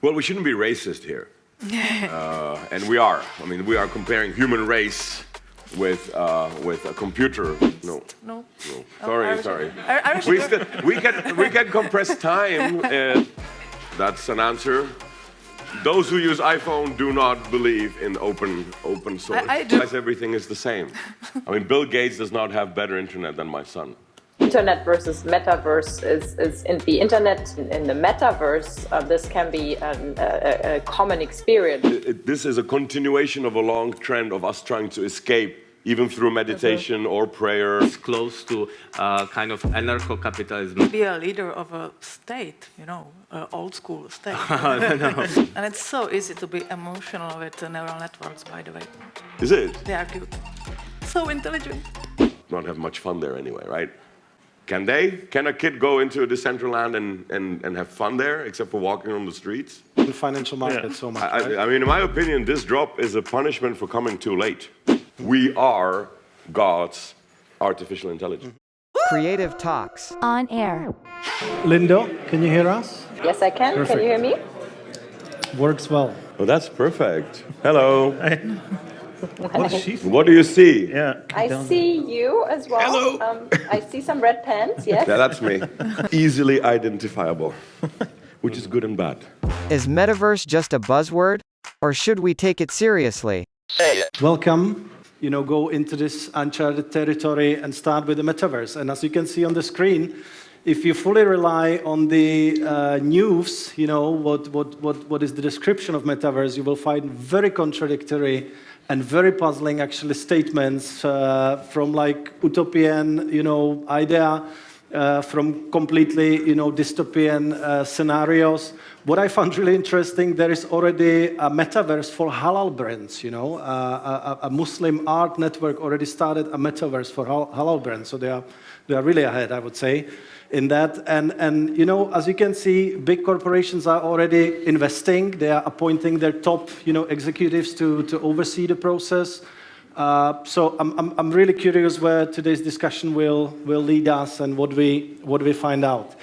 Well, we shouldn't be racist here. And we are. I mean, we are comparing human race with a computer. No. No. Sorry. We can compress time. That's an answer. Those who use iPhone do not believe in open source. I do. Because everything is the same. I mean, Bill Gates does not have better internet than my son. Internet versus metaverse is in the internet, in the metaverse, this can be a common experience. This is a continuation of a long trend of us trying to escape, even through meditation or prayer. It's close to kind of anarcho-capitalism. Be a leader of a state, old school state. And it's so easy to be emotional with neural networks, by the way. Is it? They are cute. So intelligent. Not have much fun there anyway, right? Can they? Can a kid go into a Decentraland and have fun there, except for walking on the streets? The financial market so much. I mean, in my opinion, this drop is a punishment for coming too late. We are God's artificial intelligence. Creative Talks. On air. Lindo, can you hear us? Yes, I can. Perfect. Can you hear me? Works well. Oh, that's perfect. Hello. What What do you see? Yeah. I see you as well. Hello. I see some red pants, yes. Yeah, that's me. Easily identifiable, which is good and bad. Is metaverse just a buzzword? Or should we take it seriously? Welcome. Go into this uncharted territory and start with the metaverse. And as you can see on the screen, if you fully rely on the news, what is the description of metaverse, you will find very contradictory and very puzzling, actually, statements from like utopian, idea, from completely, dystopian scenarios. What I found really interesting, there is already a metaverse for halal brands, a Muslim art network already started a metaverse for halal brands, so they are really ahead, I would say, in that. And as you can see, big corporations are already investing. They are appointing their top, executives to oversee the process. So I'm really curious where today's discussion will lead us and what we find out.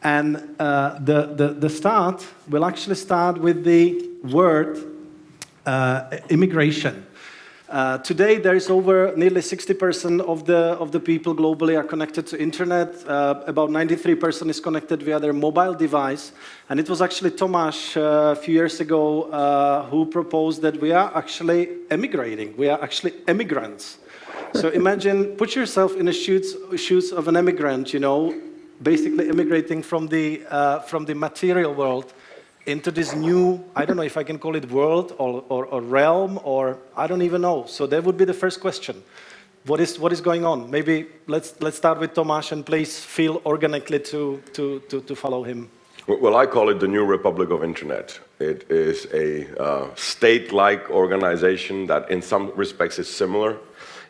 And the start will actually start with the word immigration. Today, there is over nearly 60% of the people globally are connected to internet. About 93% is connected via their mobile device. And it was actually Tomáš a few years ago who proposed that we are actually emigrating. We are actually immigrants. So imagine, put yourself in the shoes of an immigrant, basically immigrating from the material world into this new, I don't know if I can call it world or realm, or I don't even know. So that would be the first question. What is going on? Maybe let's start with Tomáš, and please feel organically to follow him. Well, I call it the New Republic of Internet. It is a state-like organization that in some respects is similar,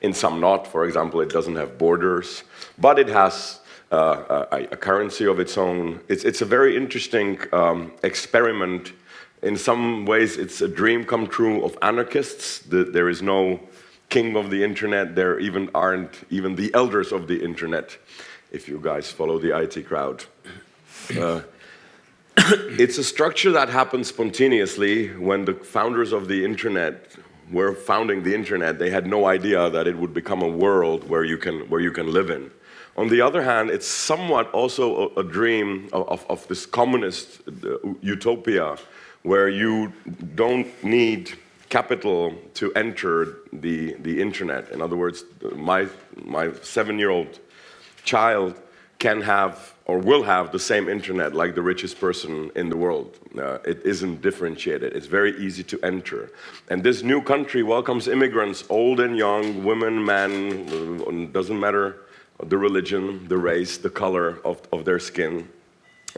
in some not. For example, it doesn't have borders, but it has a currency of its own. It's a very interesting experiment. In some ways, it's a dream come true of anarchists. There is no king of the internet. There aren't even the elders of the internet, if you guys follow the IT crowd. It's a structure that happened spontaneously. When the founders of the internet were founding the internet, they had no idea that it would become a world where you can live in. On the other hand, it's somewhat also a dream of this communist utopia where you don't need capital to enter the internet. In other words, my 7-year-old child can have or will have the same internet like the richest person in the world. It isn't differentiated. It's very easy to enter. And this new country welcomes immigrants, old and young, women, men, doesn't matter the religion, the race, the color of their skin.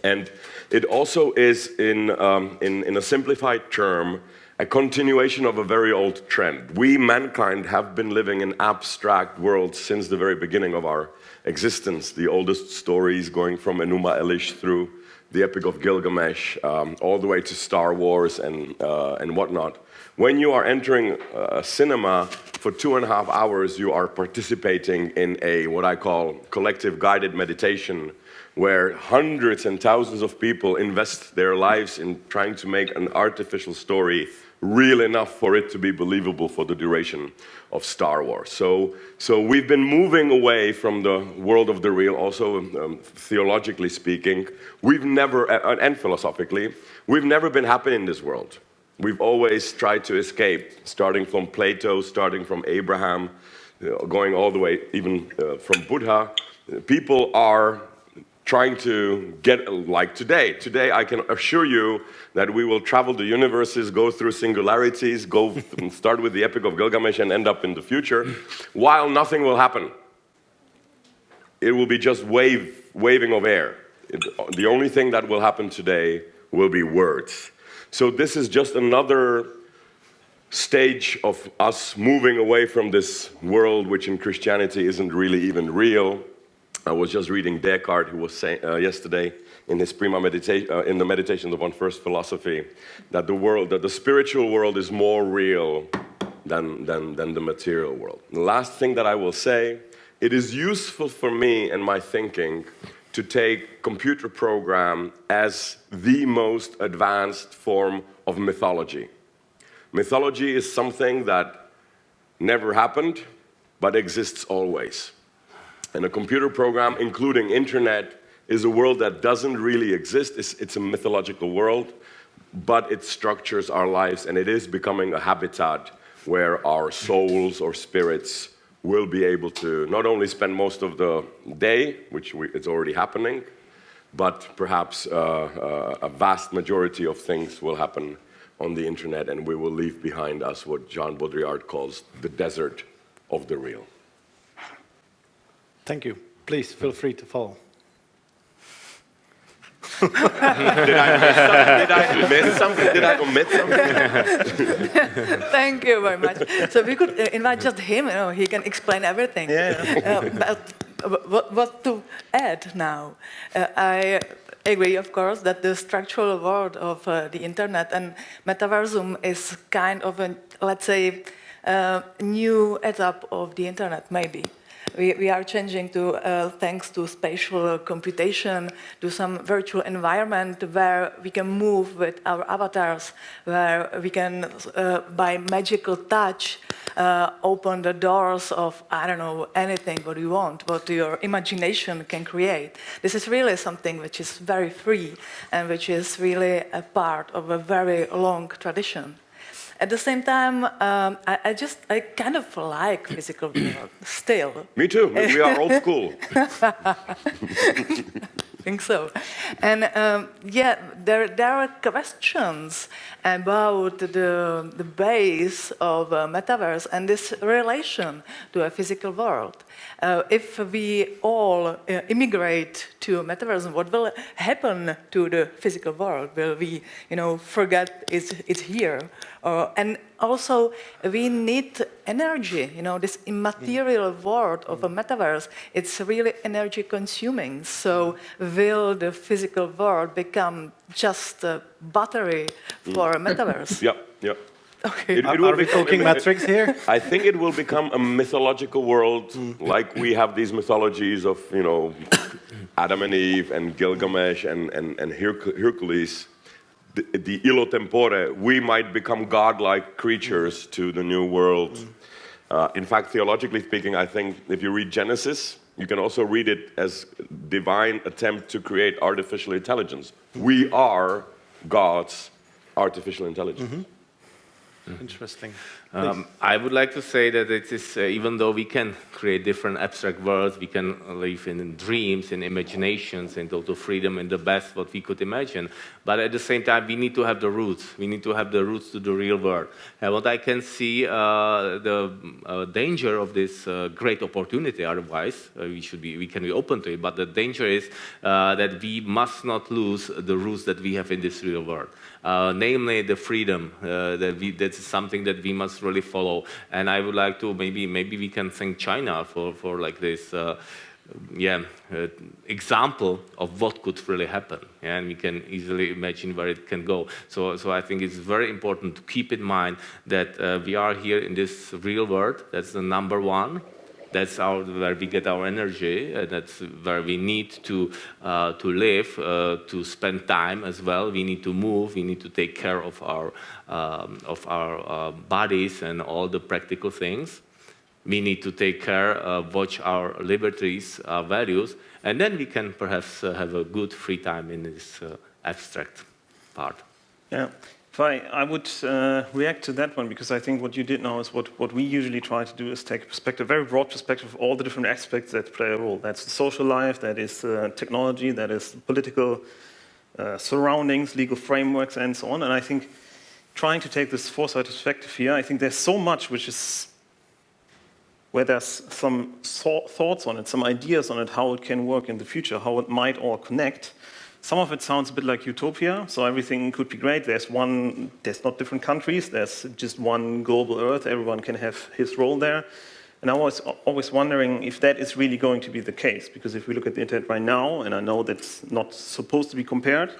And it also is, in a simplified term, a continuation of a very old trend. We, mankind, have been living in abstract worlds since the very beginning of our existence. The oldest stories going from Enuma Elish through the Epic of Gilgamesh, all the way to Star Wars and whatnot. When you are entering a cinema for 2.5 hours, you are participating in what I call collective guided meditation, where hundreds and thousands of people invest their lives in trying to make an artificial story real enough for it to be believable for the duration of Star Wars. So we've been moving away from the world of the real, also theologically speaking. We've never, and philosophically, we've never been happy in this world. We've always tried to escape, starting from Plato, starting from Abraham, going all the way even from Buddha. People are trying to get like today. Today, I can assure you that we will travel the universes, go through singularities, go start with the Epic of Gilgamesh and end up in the future, while nothing will happen. It will be just waving of air. The only thing that will happen today will be words. So this is just another stage of us moving away from this world, which in Christianity isn't really even real. I was just reading Descartes, who was saying yesterday in his Prima meditation, in the Meditations upon First Philosophy, that the spiritual world is more real than the material world. The last thing that I will say, it is useful for me and my thinking to take computer program as the most advanced form of mythology. Mythology is something that never happened, but exists always. And a computer program, including internet, is a world that doesn't really exist. It's a mythological world, but it structures our lives, and it is becoming a habitat where our souls or spirits will be able to not only spend most of the day, which it's already happening, but perhaps a vast majority of things will happen on the internet, and we will leave behind us what Jean Baudrillard calls the desert of the real. Thank you. Please feel free to follow. Did I miss something? Did I omit something? Thank you very much. So we could invite just him, he can explain everything. But what to add now? I agree, of course, that the structural world of the internet and metaversum is kind of a, let's say, new etap of the internet, maybe. We are changing to, thanks to spatial computation, to some virtual environment where we can move with our avatars, where we can, by magical touch, open the doors of, I don't know, anything what you want, what your imagination can create. This is really something which is very free and which is really a part of a very long tradition. At the same time, I kind of like physical world still. Me too. We are old school. I think so. And yeah, there are questions about the base of metaverse and this relation to a physical world. If we all immigrate to metaverse, what will happen to the physical world? Will we, forget it's here? And also, we need energy. This immaterial world of a metaverse, it's really energy consuming. So will the physical world become just a battery for a metaverse? Yep. Okay. Are we talking metrics here? I think it will become a mythological world, like we have these mythologies of, Adam and Eve and Gilgamesh and Hercules. The illo tempore, we might become godlike creatures to the new world. In fact, theologically speaking, I think if you read Genesis, you can also read it as divine attempt to create artificial intelligence. We are God's artificial intelligence. Interesting. I would like to say that it is, even though we can create different abstract worlds, we can live in dreams, in imaginations, in total freedom, in the best what we could imagine. But at the same time, we need to have the roots. We need to have the roots to the real world. And what I can see, the danger of this great opportunity, otherwise, we can be open to it, but the danger is that we must not lose the roots that we have in this real world. Namely the freedom, that's something that we must really follow. And I would like to, maybe we can thank China for like this example of what could really happen. And we can easily imagine where it can go. So I think it's very important to keep in mind that we are here in this real world. That's the number one. That's where we get our energy. That's where we need to live, to spend time as well. We need to move. We need to take care of our bodies and all the practical things. We need to take care, watch our liberties, our values, and then we can perhaps have a good free time in this abstract part. Yeah. If I would react to that one, because I think what you did now is what we usually try to do is take a perspective, a very broad perspective of all the different aspects that play a role. That's the social life, that is technology, that is political surroundings, legal frameworks, and so on. And I think trying to take this foresight perspective here, I think there's so much which is where there's some thoughts on it, some ideas on it, how it can work in the future, how it might all connect. Some of it sounds a bit like utopia, so everything could be great. There's not different countries, there's just one global Earth, everyone can have his role there. And I was always wondering if that is really going to be the case, because if we look at the internet right now, and I know that's not supposed to be compared,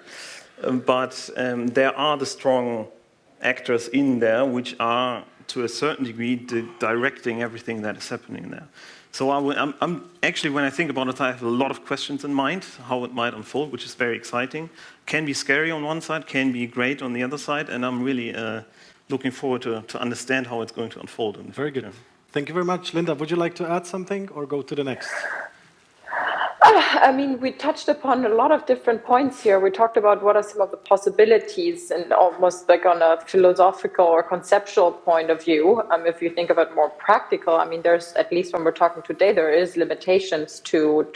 but there are the strong actors in there which are, to a certain degree, directing everything that is happening there. So I'm actually, when I think about it, I have a lot of questions in mind, how it might unfold, which is very exciting. Can be scary on one side, can be great on the other side, and I'm really looking forward to understand how it's going to unfold. Very good. Thank you very much. Linda, would you like to add something or go to the next? I mean, we touched upon a lot of different points here. We talked about what are some of the possibilities, and almost like on a philosophical or conceptual point of view. If you think about more practical, I mean, there's, at least when we're talking today, there is limitations to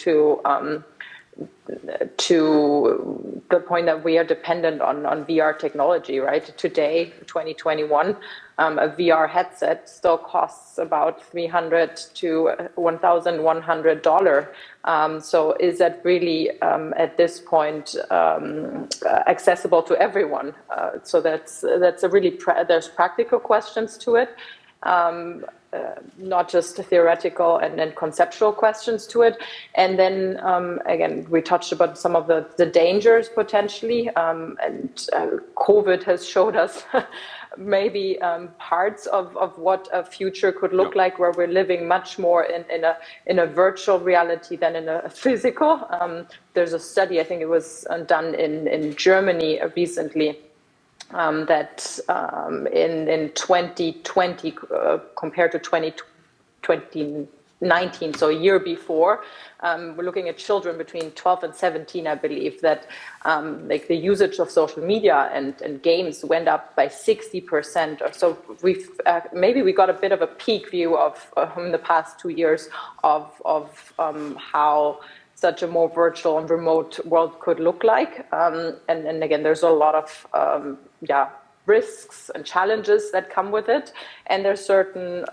the point that we are dependent on VR technology, right? Today, 2021, a VR headset still costs about $300 to $1,100. So is that really, at this point, accessible to everyone? So that's a really, there's practical questions to it. Not just theoretical and then conceptual questions to it. And then, again, we touched about some of the dangers potentially, and COVID has showed us maybe parts of what a future could look like, where we're living much more in a virtual reality than in a physical. There's a study, I think it was done in Germany recently, that in 2020 compared to 2019, so a year before, we're looking at children between 12 and 17, I believe, that like the usage of social media and games went up by 60%. Or so we've maybe we got a bit of a peak view of in the past 2 years of how such a more virtual and remote world could look like. And again, there's a lot of risks and challenges that come with it. And there's certain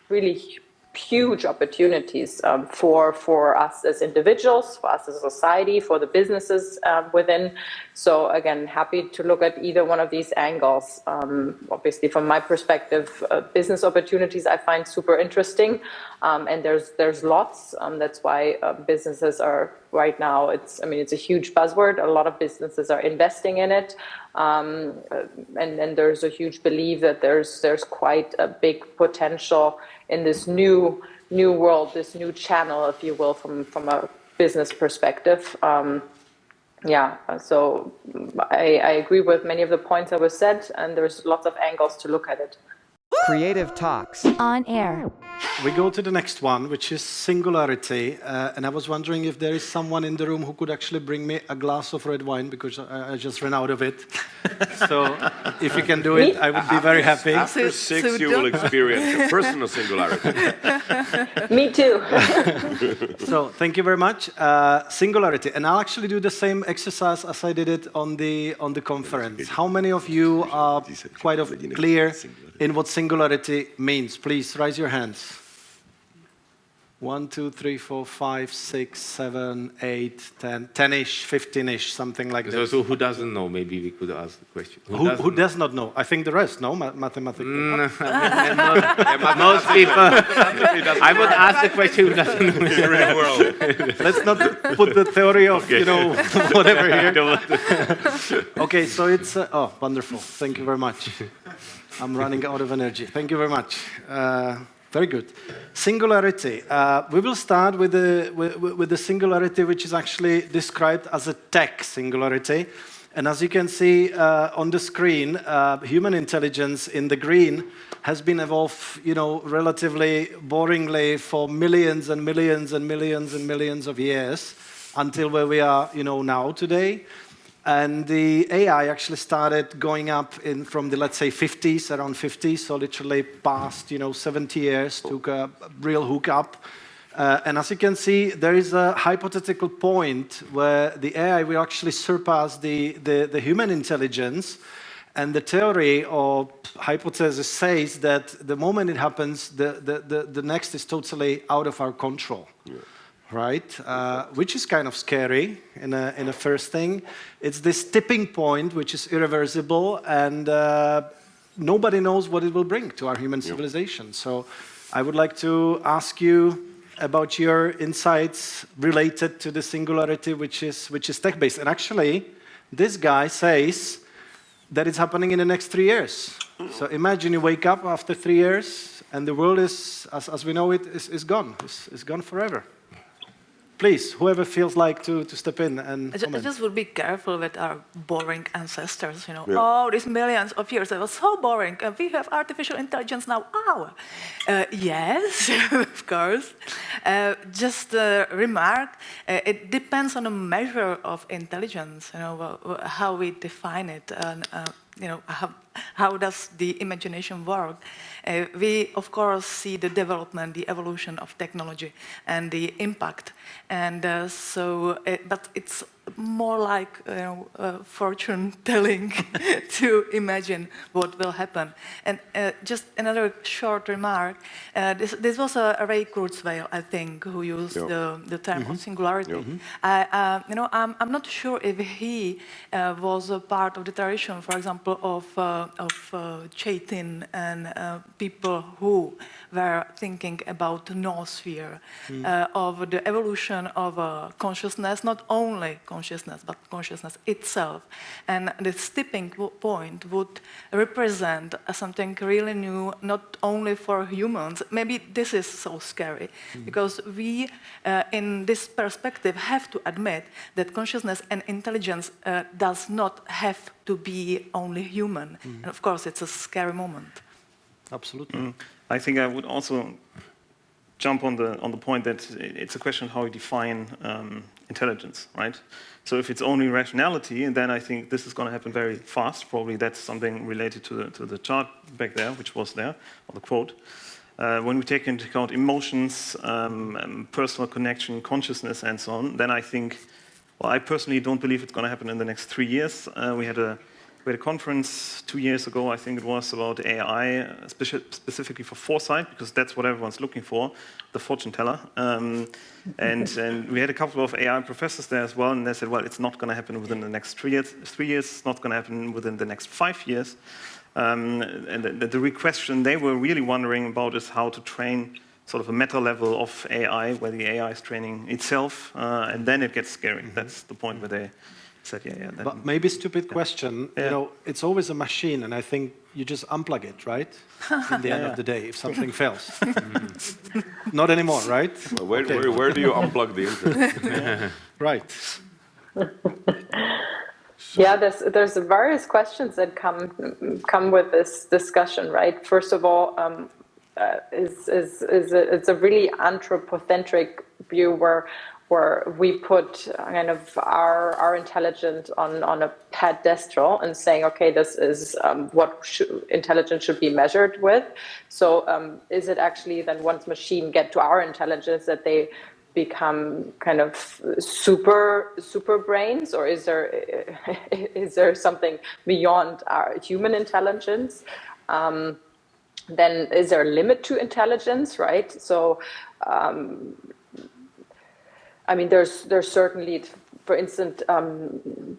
really huge opportunities for us as individuals, for us as a society, for the businesses within. So again, happy to look at either one of these angles. Obviously, from my perspective, business opportunities I find super interesting, and there's lots. That's why businesses are right now. It's a huge buzzword. A lot of businesses are investing in it, and there's a huge belief that there's quite a big potential in this new world, this new channel, if you will, from a business perspective. So I agree with many of the points that were said, and there's lots of angles to look at it. Creative Talks. On air. We go to the next one, which is singularity. And I was wondering if there is someone in the room who could actually bring me a glass of red wine, because I just ran out of it. So if you can do it, I would be very happy. After 6, you will experience a personal singularity. Me too. So thank you very much. Singularity. And I'll actually do the same exercise as I did it on the conference. How many of you are quite clear in what singularity means? Please raise your hands. 1, 2, 3, 4, 5, 6, 7, 8, 10, 10-ish, 15-ish, something like that. So who doesn't know? Maybe we could ask the question. Who does not know? I think the rest know mathematics. Most people. I would ask the question who doesn't know. In the real world. Let's not put the theory of, whatever here. Okay, so it's... wonderful. Thank you very much. I'm running out of energy. Thank you very much. Very good. Singularity. We will start with the singularity which is actually described as a tech singularity. And as you can see on the screen, human intelligence in the green has been evolved, relatively boringly for millions and millions and millions and millions of years until where we are, now today. And the AI actually started going up from the, let's say, 50s, around 50s, so literally past, 70 years, took a real hook up. And as you can see, there is a hypothetical point where the AI will actually surpass the human intelligence. And the theory or hypothesis says that the moment it happens, the next is totally out of our control. Yeah. Right? Which is kind of scary in a first thing. It's this tipping point which is irreversible, and nobody knows what it will bring to our human civilization. So I would like to ask you about your insights related to the singularity which is tech-based. And actually, this guy says that it's happening in the next 3 years. So imagine you wake up after 3 years, and the world is, as we know it, is gone. It's gone forever. Please, whoever feels like to step in and comment. Just would be careful with our boring ancestors, Oh, these millions of years, it was so boring. We have artificial intelligence now. Yes, of course. Just a remark, it depends on the measure of intelligence, how we define it, and how does the imagination work. We, of course, see the development, the evolution of technology and the impact. And but it's more like fortune telling to imagine what will happen. And just another short remark. This was Ray Kurzweil, I think, who used the term of singularity. I'm not sure if he was a part of the tradition, for example, of Chaitin and people who were thinking the noosphere, of the evolution of consciousness, not only consciousness, but consciousness itself. And this tipping point would represent something really new, not only for humans. Maybe this is so scary, because we, in this perspective, have to admit that consciousness and intelligence does not have to be only human. And of course, it's a scary moment. Absolutely. I think I would also jump on the point that it's a question of how you define intelligence, right? So if it's only rationality, then I think this is going to happen very fast. Probably that's something related to the chart back there, which was there, or the quote. When we take into account emotions, personal connection, consciousness, and so on, then I think, well, I personally don't believe it's going to happen in the next 3 years. We had a conference 2 years ago, I think it was, about AI, specifically for foresight, because that's what everyone's looking for, the fortune teller. And we had a couple of AI professors there as well, and they said, well, it's not going to happen within the next 3 years. 3 years, it's not going to happen within the next 5 years. And the question they were really wondering about is how to train sort of a meta level of AI, where the AI is training itself, and then it gets scary. That's the point where they said, But maybe stupid question, it's always a machine, and I think you just unplug it, right? In the end of the day, if something fails. Not anymore, right? Well, where do you unplug the internet? Right. There's various questions that come with this discussion, right? First of all, it's a really anthropocentric view where we put kind of our intelligence on a pedestal and saying, okay, this is what intelligence should be measured with. So is it actually then once machine get to our intelligence that they become kind of super brains, or is there something beyond our human intelligence? Then is there a limit to intelligence, right? So I mean, there's certainly for instance,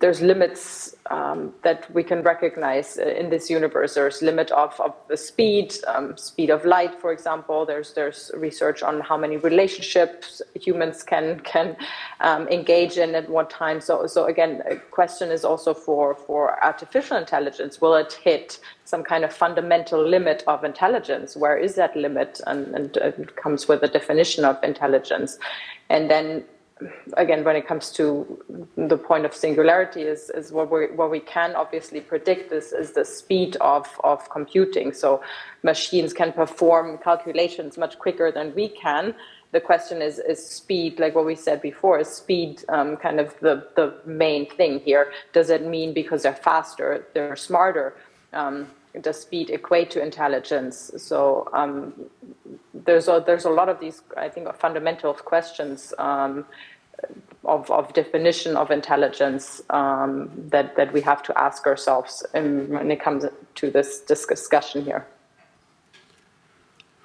there's limits that we can recognize in this universe. There's limit of the speed of light, for example. There's research on how many relationships humans can engage in at one time. So again, a question is also for artificial intelligence. Will it hit some kind of fundamental limit of intelligence? Where is that limit? And it comes with a definition of intelligence. And then again, when it comes to the point of singularity, is what we can obviously predict is the speed of computing. So machines can perform calculations much quicker than we can. The question is speed, like what we said before, is speed kind of the main thing here? Does it mean because they're faster, they're smarter? Does speed equate to intelligence? So there's a lot of these, I think, fundamental questions of definition of intelligence that we have to ask ourselves when it comes to this discussion here.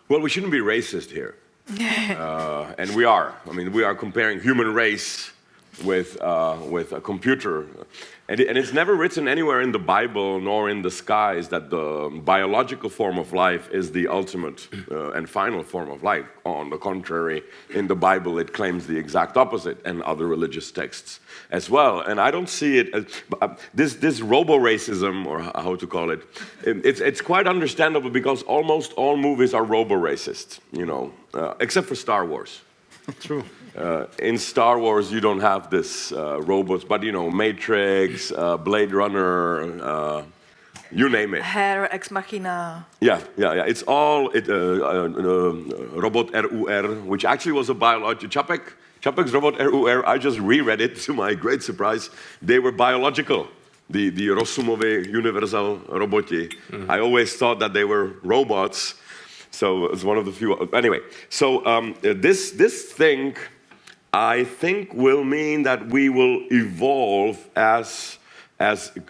Well, we shouldn't be racist here. And we are. I mean, we are comparing human race with a computer. And it's never written anywhere in the Bible nor in the skies that the biological form of life is the ultimate and final form of life. On the contrary, in the Bible it claims the exact opposite, and other religious texts as well. And I don't see it as this robo-racism, or how to call it, it's quite understandable because almost all movies are robo-racist, you know, except for Star Wars. True. In Star Wars, you don't have this robots, but you know, Matrix, Blade Runner, you name it. Hair Ex Machina. Yeah. It's all Robot RUR, which actually was a biological. Čapek's Robot RUR. I just reread it to my great surprise. They were biological. The Rosumovi Universal Roboti. I always thought that they were robots. So it's one of the few. Anyway, so this thing, I think, will mean that we will evolve as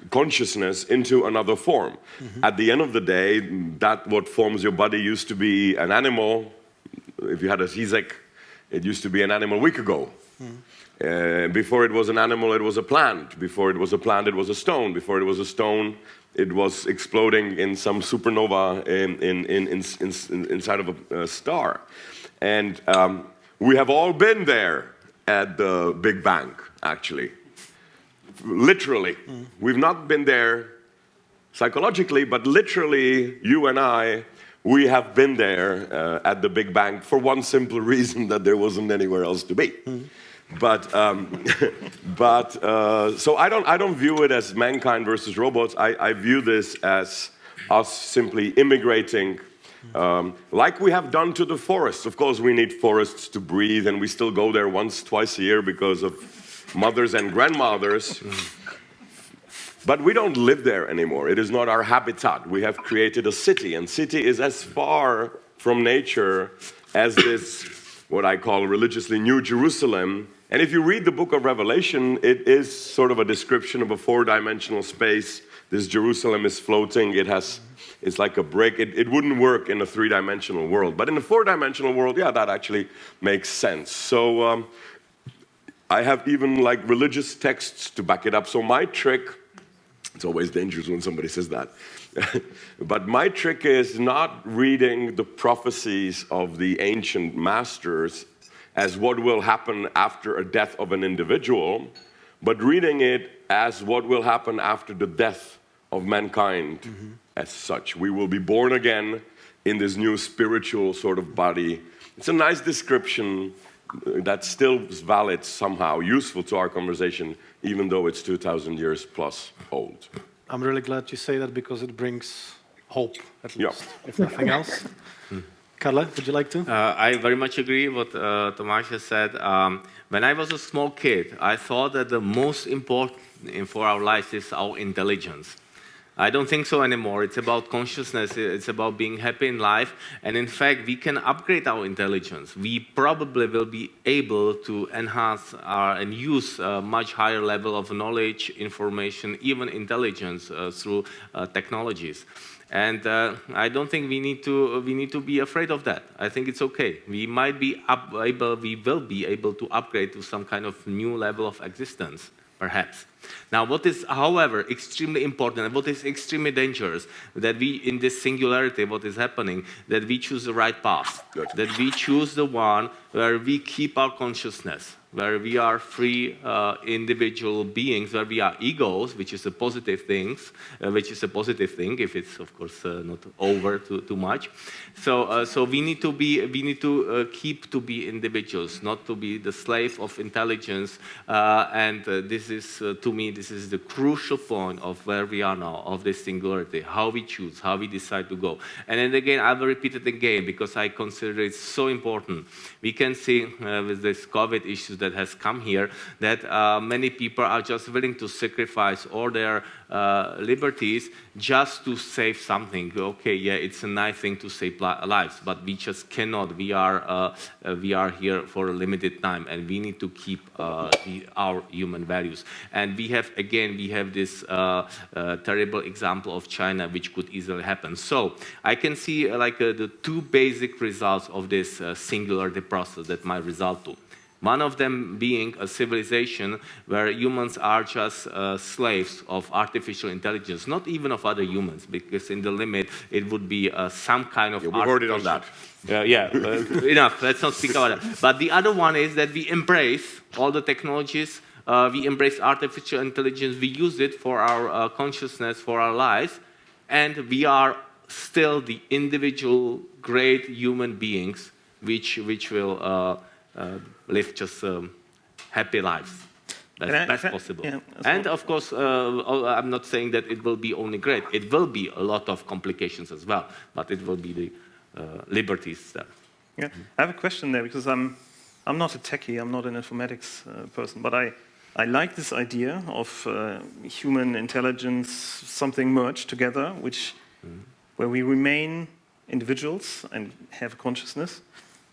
consciousness into another form. At the end of the day, that what forms your body used to be an animal. If you had a Zizek, it used to be an animal a week ago. Before it was an animal, it was a plant. Before it was a plant, it was a stone. Before it was a stone, it was exploding in some supernova inside of a star. And we have all been there at the Big Bang, actually. Literally. We've not been there psychologically, but literally, you and I, we have been there at the Big Bang for one simple reason, that there wasn't anywhere else to be. But so I don't view it as mankind versus robots. I view this as us simply immigrating, like we have done to the forests. Of course, we need forests to breathe, and we still go there once, twice a year because of mothers and grandmothers. But we don't live there anymore. It is not our habitat. We have created a city, and city is as far from nature as this, what I call religiously New Jerusalem. And if you read the book of Revelation, it is sort of a description of a four-dimensional space. This Jerusalem is floating. It's like a brick. It wouldn't work in a three-dimensional world. But in a four-dimensional world, yeah, that actually makes sense. So I have even like religious texts to back it up. So my trick, it's always dangerous when somebody says that, but my trick is not reading the prophecies of the ancient masters as what will happen after a death of an individual, but reading it as what will happen after the death of mankind as such. We will be born again in this new spiritual sort of body. It's a nice description that still is valid somehow, useful to our conversation, even though it's 2,000 years plus old. I'm really glad you say that because it brings hope, at least, if nothing else. Karle, would you like to? I very much agree with what Tomáš has said. When I was a small kid, I thought that the most important for our lives is our intelligence. I don't think so anymore. It's about consciousness. It's about being happy in life. And in fact, we can upgrade our intelligence. We probably will be able to enhance and use a much higher level of knowledge, information, even intelligence through technologies. And I don't think we need to be afraid of that. I think it's okay. We might be we will be able to upgrade to some kind of new level of existence, perhaps. Now, what is, however, extremely important and what is extremely dangerous, that we, in this singularity, what is happening, that we choose the right path, that we choose the one where we keep our consciousness, where we are free individual beings, where we are egos, which is a positive thing, if it's of course not over too much. So we need to keep to be individuals, not to be the slave of intelligence. And this is to me, this is the crucial point of where we are now, of this singularity, how we choose, how we decide to go. And then again, I will repeat it again because I consider it so important. We can see with this COVID issues that has come here that many people are just willing to sacrifice all their liberties just to save something. Okay, yeah, it's a nice thing to save lives, but we just cannot. We are here for a limited time, and we need to keep our human values. And we have this terrible example of China, which could easily happen. So I can see the two basic results of this singularity process that might result to. One of them being a civilization where humans are just slaves of artificial intelligence, not even of other humans, because in the limit it would be some kind of. Yeah, we've already done that. Enough. Let's not speak about that. But the other one is that we embrace all the technologies. We embrace artificial intelligence. We use it for our consciousness, for our lives, and we are still the individual great human beings, which will. Live just happy lives. That's possible. Yeah, and of course, I'm not saying that it will be only great. It will be a lot of complications as well, but it will be the liberties there. Yeah, I have a question there because I'm not a techie. I'm not an informatics person, but I like this idea of human intelligence, something merged together, where we remain individuals and have a consciousness.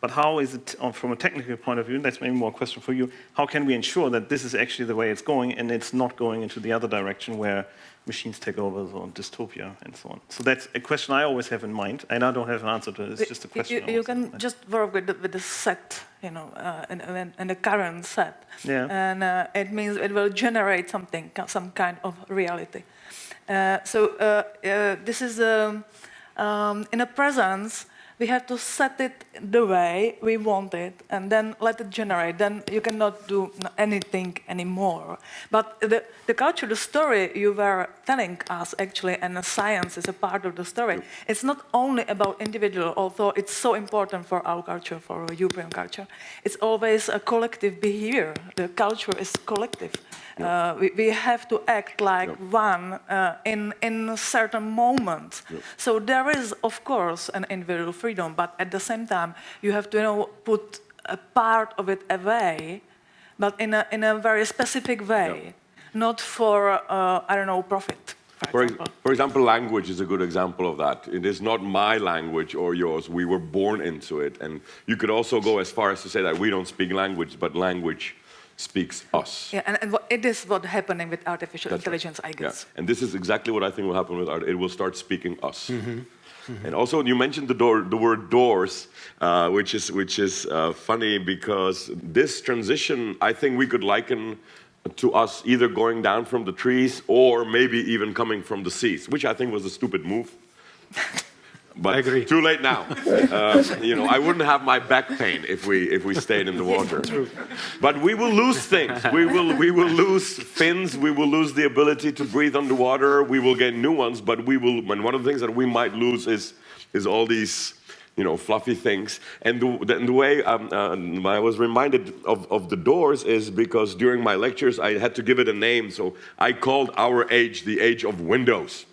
But how is it, from a technical point of view, that's maybe more a question for you, how can we ensure that this is actually the way it's going and it's not going into the other direction where machines take over, so dystopia and so on? So that's a question I always have in mind, and I don't have an answer to it. It's just a question. You can just work with the set, in the current set. Yeah. And it means it will generate something, some kind of reality. This is, in a presence, we have to set it the way we want it and then let it generate. Then you cannot do anything anymore. But the culture, the story you were telling us actually, and the science is a part of the story, it's not only about individual, although it's so important for our culture, for our European culture. It's always a collective behavior. The culture is collective. We have to act like one in certain moments. So there is, of course, an individual freedom, but at the same time, you have to put a part of it away, but in a very specific way, not for profit. For example, language is a good example of that. It is not my language or yours. We were born into it, and you could also go as far as to say that we don't speak language, but language speaks us. Yeah, and it is what's happening with artificial intelligence, I guess. Yeah. And this is exactly what I think will happen with art. It will start speaking us. And also, you mentioned the word doors, which is funny because this transition, I think we could liken to us either going down from the trees or maybe even coming from the seas, which I think was a stupid move. But I agree. Too late now. I wouldn't have my back pain if we stayed in the water. But we will lose things. We will lose fins. We will lose the ability to breathe underwater. We will gain new ones. But and one of the things that we might lose is all these fluffy things. And the way I was reminded of the doors is because during my lectures I had to give it a name. So I called our age the age of Windows,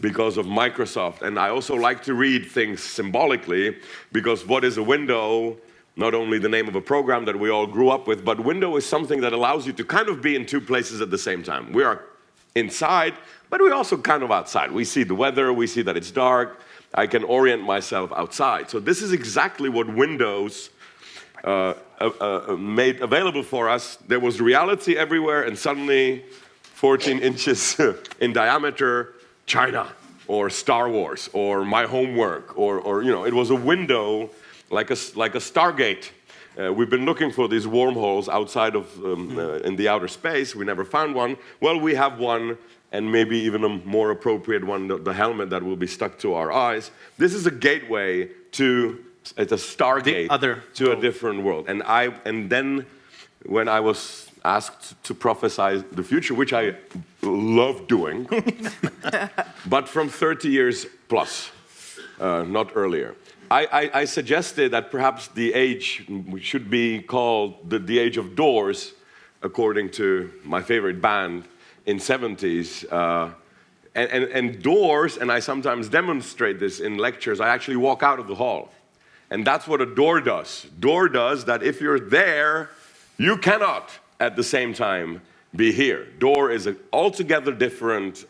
because of Microsoft. And I also like to read things symbolically, because what is a window? Not only the name of a program that we all grew up with, but window is something that allows you to kind of be in two places at the same time. We are inside, but we're also kind of outside. We see the weather, we see that it's dark. I can orient myself outside. So this is exactly what Windows made available for us. There was reality everywhere, and suddenly 14 inches in diameter, China, or Star Wars, or my homework, or you know, it was a window like a Stargate. We've been looking for these wormholes outside of in the outer space. We never found one. Well, we have one, and maybe even a more appropriate one, the helmet that will be stuck to our eyes. This is a gateway to, it's a Stargate to a different world. And then when I was asked to prophesy the future, which I love doing, but from 30 years plus, not earlier. I suggested that perhaps the age should be called the age of doors, according to my favorite band in 70s. And doors, and I sometimes demonstrate this in lectures, I actually walk out of the hall. And that's what a door does. Door does that if you're there, you cannot at the same time be here. Door is altogether different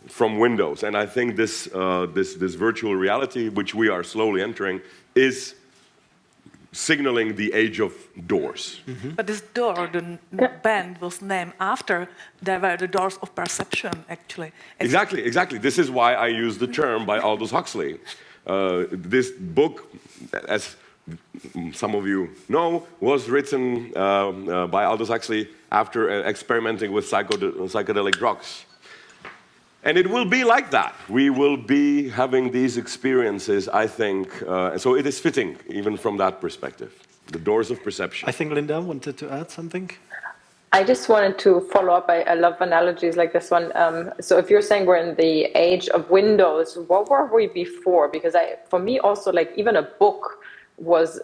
from Windows, and I think this virtual reality, which we are slowly entering, is signaling the age of doors. Mm-hmm. But this door, the band was named after, they were the doors of perception, actually. Exactly. This is why I use the term by Aldous Huxley. This book, as some of you know, was written by Aldous Huxley after experimenting with psychedelic drugs. And it will be like that. We will be having these experiences, I think. So it is fitting, even from that perspective. The doors of perception. I think Linda wanted to add something. I just wanted to follow up. I love analogies like this one. So if you're saying we're in the age of Windows, what were we before? Because for me also, like even a book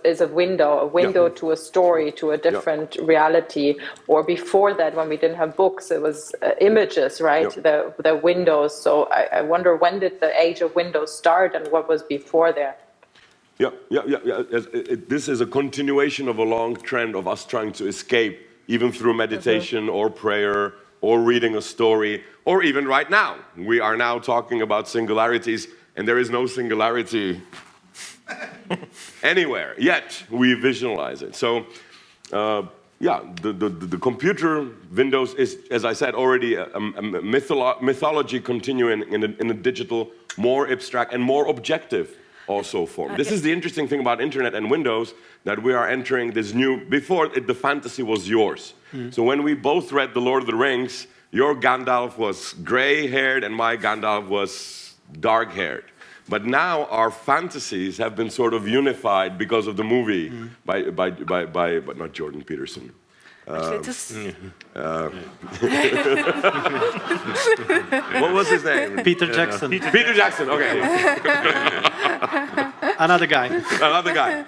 is a window to a story, to a different reality. Or before that, when we didn't have books, it was images, right? The windows. So I wonder, when did the age of Windows start, and what was before there? This is a continuation of a long trend of us trying to escape, even through meditation or prayer or reading a story, or even right now. We are now talking about singularities, and there is no singularity anywhere, yet we visualize it. So, the computer Windows is, as I said, already a mythology continuing in a digital, more abstract and more objective also form. This is the interesting thing about Internet and Windows, that we are entering this new, before the fantasy was yours. So when we both read The Lord of the Rings, your Gandalf was gray-haired and my Gandalf was dark-haired. But now our fantasies have been sort of unified because of the movie by not Jordan Peterson. What was his name? Peter Jackson. Peter Jackson, okay. Another guy. Another guy.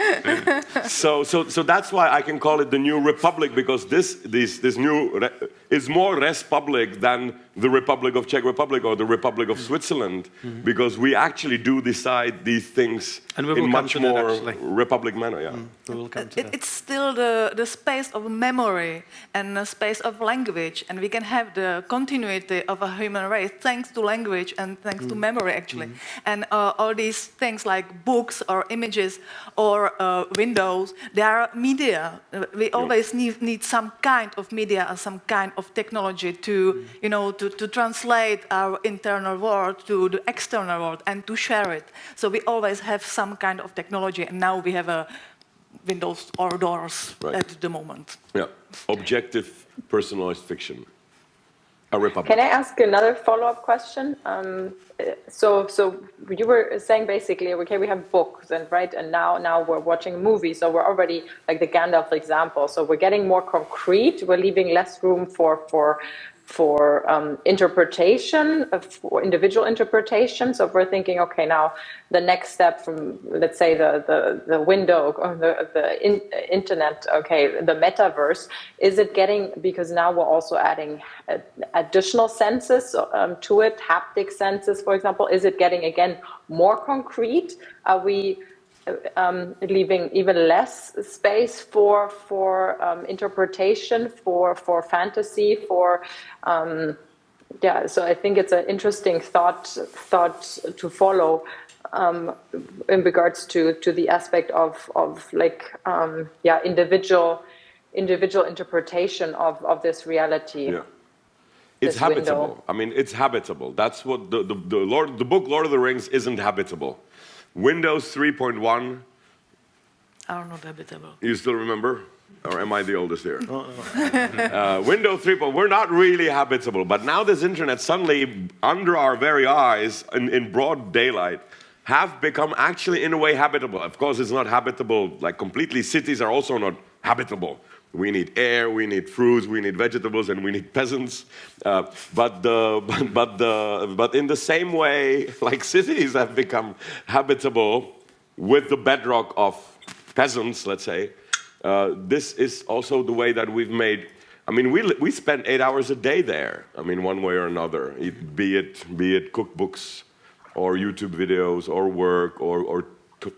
So that's why I can call it the New Republic, because this new is more res public than the Republic of Czech Republic or the Republic of Switzerland, because we actually do decide these things in much more republic manner. We will come to that. It's still the space of memory and the space of language, and we can have the continuity of a human race thanks to language and thanks to memory, actually. And all these things like books or images or windows, they are media. We always need some kind of media or some kind of technology to, to translate our internal world to the external world and to share it. So we always have some kind of technology, and now we have a windows or doors at the moment. Yeah, objective, personalized fiction. A republic. Can I ask another follow-up question? So you were saying basically, okay, we have books, and now we're watching movies, so we're already like the Gandalf example. So we're getting more concrete. We're leaving less room for interpretation, for individual interpretation. So if we're thinking, okay, now the next step from, let's say, the window or the internet, okay, the metaverse, is it getting, because now we're also adding additional senses to it, haptic senses, for example, is it getting, again, more concrete? Are we leaving even less space for interpretation, for fantasy, for Yeah, so I think it's an interesting thought to follow in regards to the aspect of like individual interpretation of this reality. Yeah. It's This window. habitable. I mean, it's habitable. That's what the book Lord of the Rings isn't habitable. Windows 3.1, Are not habitable. you still remember? Or am I the oldest here? Windows 3.1, we're not really habitable. But now this internet suddenly, under our very eyes, in broad daylight, have become actually in a way habitable. Of course, it's not habitable like completely. Cities are also not habitable. We need air, we need fruits, we need vegetables, and we need peasants. But in the same way, like cities have become habitable with the bedrock of peasants, let's say, this is also the way that we've made. I mean, we spend 8 hours a day there. I mean, one way or another, be it cookbooks, or YouTube videos, or work, or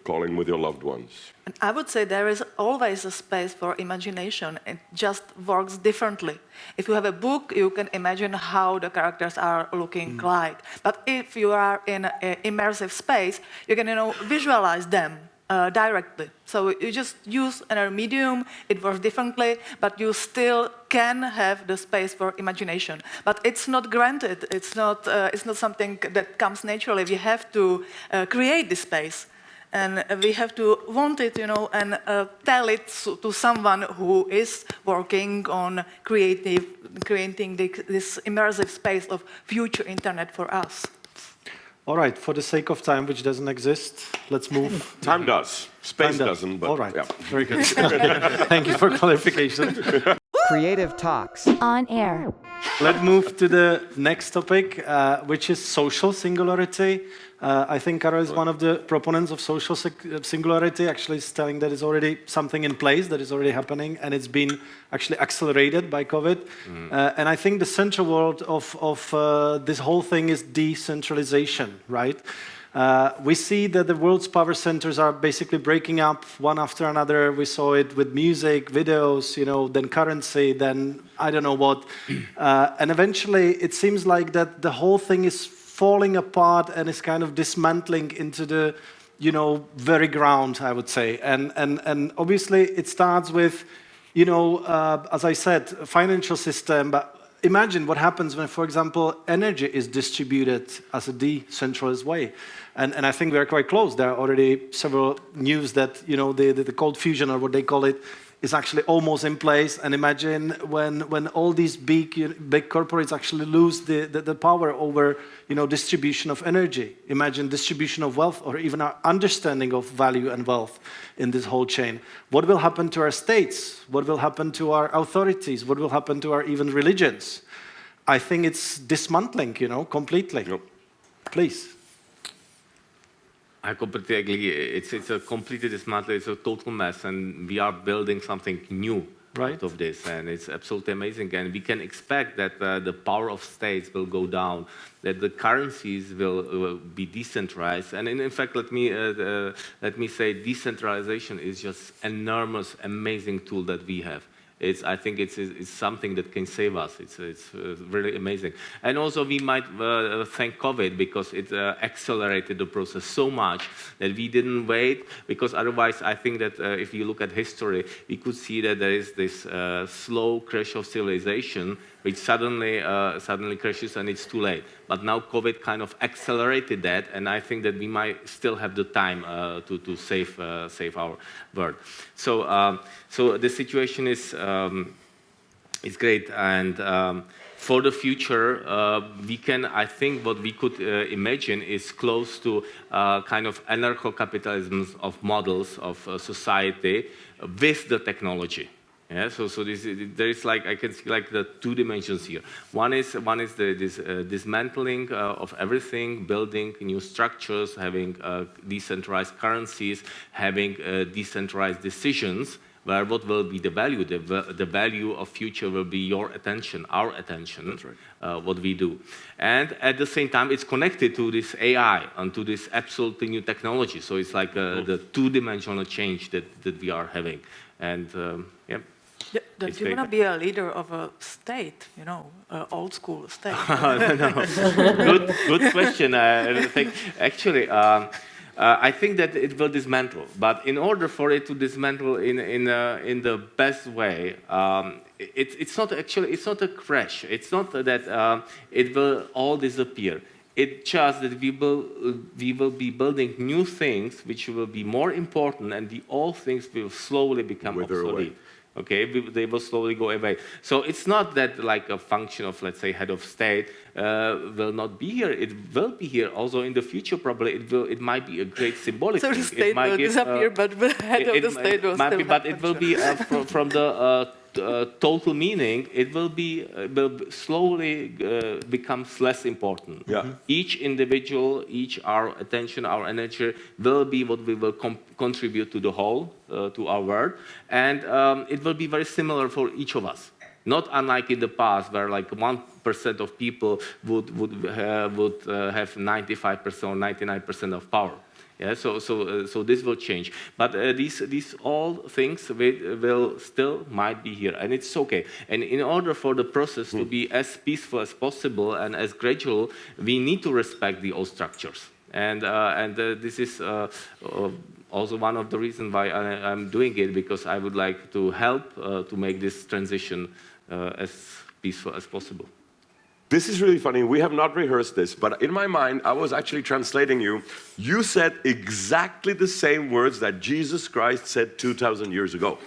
calling with your loved ones. And I would say there is always a space for imagination. It just works differently. If you have a book, you can imagine how the characters are looking like. But if you are in an immersive space, you can, visualize them directly. So you just use another medium, it works differently, but you still can have the space for imagination. But it's not granted. It's not something that comes naturally. We have to create this space. And we have to want it, and tell it to someone who is working on creating this immersive space of future internet for us. All right, for the sake of time, which doesn't exist, let's move. Time does. Space Time does. doesn't, but All right, yeah. very good. Thank you for clarification. Creative Talks. On air. Let's move to the next topic, which is social singularity. I think Karel is one of the proponents of social singularity, actually is telling that it's already something in place, that is already happening, and it's been actually accelerated by COVID. And I think the central word of this whole thing is decentralization, right? We see that the world's power centers are basically breaking up one after another. We saw it with music, videos, then currency, then I don't know what. And eventually it seems like that the whole thing is falling apart and is kind of dismantling into the, very ground, I would say. And obviously it starts with, as I said, a financial system, but imagine what happens when, for example, energy is distributed as a decentralized way. And I think we are quite close. There are already several news that, the cold fusion, or what they call it, is actually almost in place. And imagine when all these big corporates actually lose the power over, distribution of energy. Imagine distribution of wealth, or even our understanding of value and wealth in this whole chain. What will happen to our states? What will happen to our authorities? What will happen to our even religions? I think it's dismantling, completely. Yep. Please. I completely agree. It's a completely dismantled, it's a total mess, and we are building something new out of this, and it's absolutely amazing. And we can expect that the power of states will go down, that the currencies will be decentralized. And in fact, let me say, decentralization is just enormous, amazing tool that we have. I think it's something that can save us. It's really amazing. And also we might thank COVID, because it accelerated the process so much that we didn't wait, because otherwise I think that if you look at history, we could see that there is this slow crash of civilization, which suddenly crashes and it's too late. But now COVID kind of accelerated that, and I think that we might still have the time to save our world. So the situation is great, and for the future, I think what we could imagine is close to kind of anarcho-capitalism of models of society with the technology. Yeah, so there is I can see the two dimensions here. One is this dismantling of everything, building new structures, having decentralized currencies, having decentralized decisions. Where what will be the value? The value of future will be your attention, our attention. That's right. What we do, and at the same time, it's connected to this AI and to this absolutely new technology. So it's like the two-dimensional change that we are having, and yeah. Don't It's you want to very- be a leader of a state, old school state? Good question. I think actually, I think that it will dismantle. But in order for it to dismantle in the best way, it's not actually it's not a crash. It's not that it will all disappear. It's just that we will be building new things which will be more important, and the old things will slowly become Wither away. obsolete. Okay, they will slowly go away. So it's not that like a function of, let's say, head of state will not be here. It will be here also in the future. Probably it might be a great symbolic So the thing. state will disappear, but the head of the state will might still be, but it will be from the total meaning. It will slowly becomes less important. Yeah. Each individual, our attention, our energy will be what we will contribute to the whole, to our world, and it will be very similar for each of us. Not unlike in the past, where like 1% of people would have 95% or 99% of power. Yeah, so this will change, but these all things will still might be here, and it's okay. And in order for the process to be as peaceful as possible and as gradual, we need to respect the old structures. And this is also one of the reasons why I'm doing it, because I would like to help to make this transition as peaceful as possible. This is really funny. We have not rehearsed this, but in my mind, I was actually translating you. You said exactly the same words that Jesus Christ said 2,000 years ago.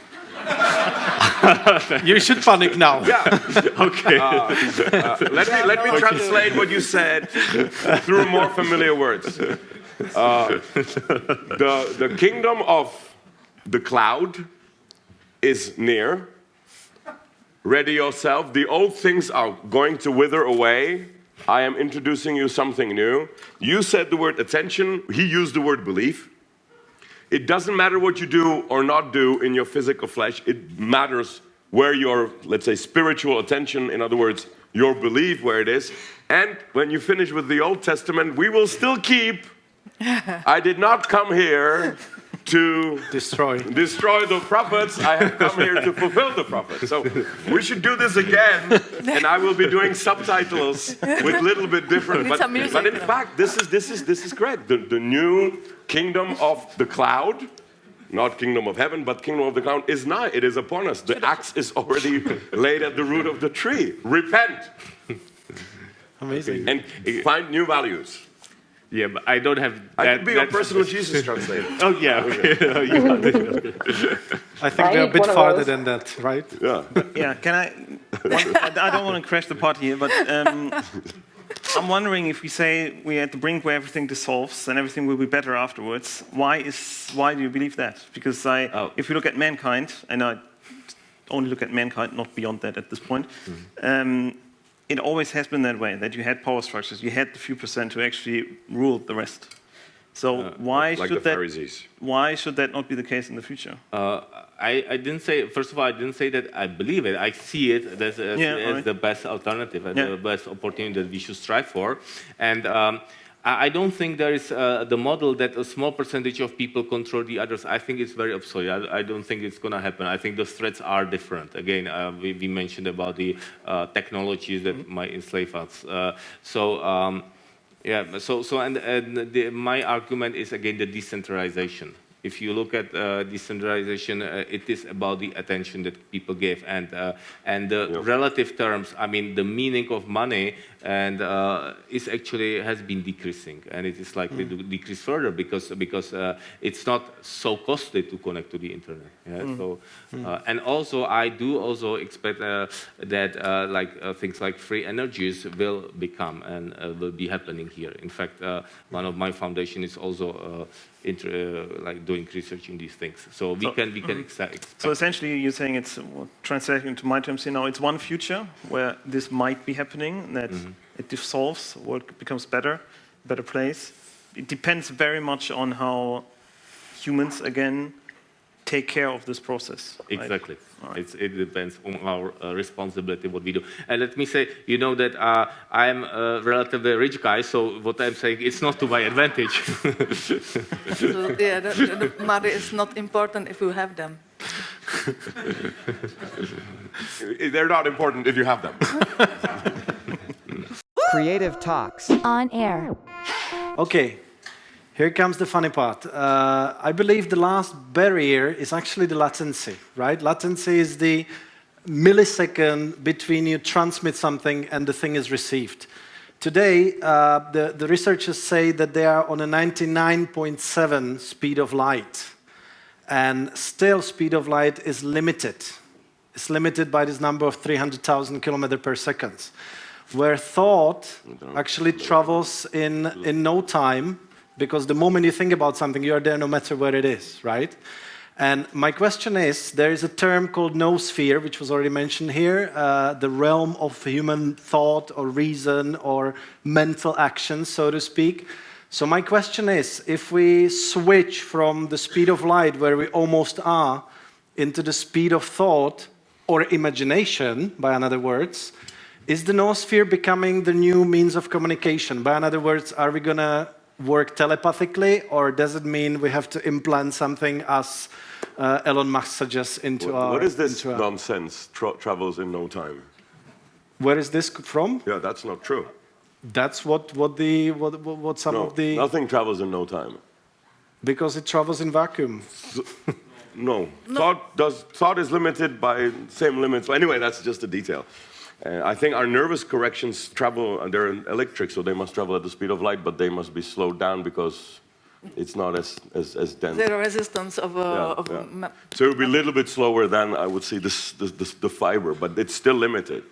You should panic now. Yeah. Okay. Let me translate what you said through more familiar words. The kingdom of the cloud is near. Ready yourself. The old things are going to wither away. I am introducing you something new. You said the word attention. He used the word belief. It doesn't matter what you do or not do in your physical flesh. It matters where your, let's say, spiritual attention, in other words, your belief, where it is. And when you finish with the Old Testament, we will still keep. I did not come here to Destroy. destroy the prophets. I have come here to fulfill the prophets. So we should do this again, and I will be doing subtitles with a little bit different. Need some music. But in fact, this is correct. The new kingdom of the cloud, not kingdom of heaven, but kingdom of the cloud is nigh. It is upon us. The axe is already laid at the root of the tree. Repent Amazing. and find new values. Yeah, but I don't have. I could be your personal Jesus translator. Oh yeah. Okay. I think we're a need bit one of farther those. than that, right? Yeah. Yeah, I don't want to crash the party here, but I'm wondering if we say we're at the brink where everything dissolves and everything will be better afterwards. Why do you believe that? Because if we look at mankind, and I only look at mankind, not beyond that at this point, it always has been that way, that you had power structures, you had the few percent who actually ruled the rest. So why should that not be the case in the future? I didn't say. First of all, I didn't say that I believe it. I see it as right. the best alternative and the best opportunity that we should strive for. And I don't think there is the model that a small percentage of people control the others. I think it's very obsolete. I don't think it's going to happen. I think the threats are different. Again, we mentioned about the technologies that might enslave us. My argument is again the decentralization. If you look at decentralization, it is about the attention that people give, and the relative terms. I mean, the meaning of money and is actually has been decreasing, and it is likely to decrease further because it's not so costly to connect to the internet. Yeah? So, and also I do also expect that things like free energies will become and will be happening here. In fact, one of my foundation is also doing research in these things. So we can expect. So essentially, you're saying it's translating into my terms here now. It's one future where this might be happening, that it dissolves, world becomes better place. It depends very much on how humans again take care of this process. Right? Exactly. Right. It depends on our responsibility, what we do. And let me say, that I'm a relatively rich guy, so what I'm saying, it's not to my advantage. So, the money is not important if you have them. They're not important if you have them. Creative Talks. On air. Okay, here comes the funny part. I believe the last barrier is actually the latency, right? Latency is the millisecond between you transmit something and the thing is received. Today, the researchers say that they are on a 99.7 speed of light. And still, speed of light is limited. It's limited by this number of 300,000 kilometers per second. Where thought actually travels in no time, because the moment you think about something, you are there no matter where it is, right? And my question is, there is a term called noosphere, which was already mentioned here, the realm of human thought or reason or mental action, so to speak. So my question is, if we switch from the speed of light, where we almost are, into the speed of thought or imagination, by other words, is the noosphere becoming the new means of communication? By other words, are we going to work telepathically, or does it mean we have to implant something, as Elon Musk suggests, into our... What is this nonsense, travels in no time? Where is this from? Yeah, that's not true. That's what some of the... Nothing travels in no time. Because it travels in vacuum. No. Thought is limited by same limits. Anyway, that's just a detail. I think our nervous corrections travel, they're electric, so they must travel at the speed of light, but they must be slowed down because it's not as dense. Zero resistance of... So it would be a little bit slower than, I would say, the fiber, but it's still limited.